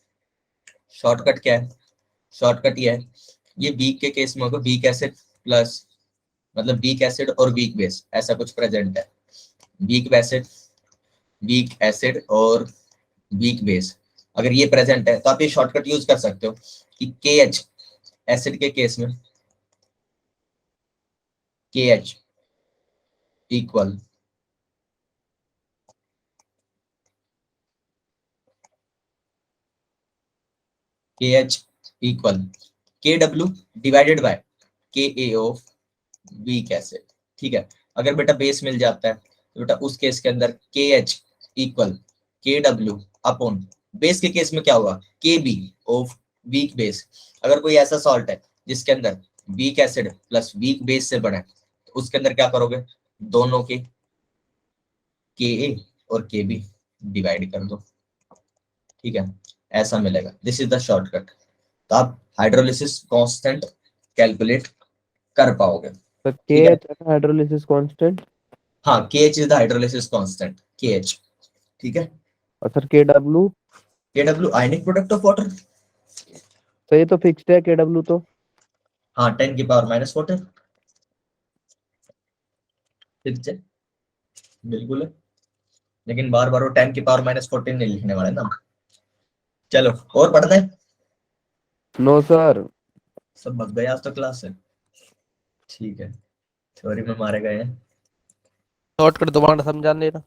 शॉर्टकट क्या है, शॉर्टकट ये है, ये वीक के केस में होगा वीक एसिड प्लस, मतलब वीक एसिड और वीक बेस ऐसा कुछ प्रेजेंट है, वीक एसिड और वीक बेस अगर ये प्रेजेंट है तो आप ये शॉर्टकट यूज कर सकते हो कि KH एसिड के केस में KH इक्वल के एच इक्वल के डब्ल्यू डिवाइडेड बाय के ए ऑफ वीक एसिड। ठीक है, अगर बेटा बेस मिल जाता है तो बेटा उस केस के अंदर के एच इक्वल के डब्ल्यू अपॉन बेस के केस में क्या होगा के बी ऑफ वीक बेस। अगर कोई ऐसा सॉल्ट है जिसके अंदर weak acid plus weak base से बना है तो उसके अंदर क्या करोगे, दोनों के ए और के बी डिवाइड कर दो। ठीक है, ऐसा मिलेगा। This is the shortcut. तो आप हाइड्रोलिसिस कांस्टेंट कैलकुलेट कर पाओगे। सर ठीक है, KH हाइड्रोलिसिस कांस्टेंट। हाँ के H is the hydrolysis constant के एच। ठीक है, और सर KW। के W ionic product of water. तो ये तो फिक्स्ड है KW तो। हाँ 10 की पावर माइनस 14 फिक्स है, बिल्कुल है। लेकिन बार बार वो 10 की पावर माइनस 14 नहीं लिखने वाले ना। चलो और पढ़ना है, नो सर। सब भग गए आज तो क्लास से। ठीक है, थ्योरी में मारे गए हैं। शॉर्टकट दोबारा समझा लेना।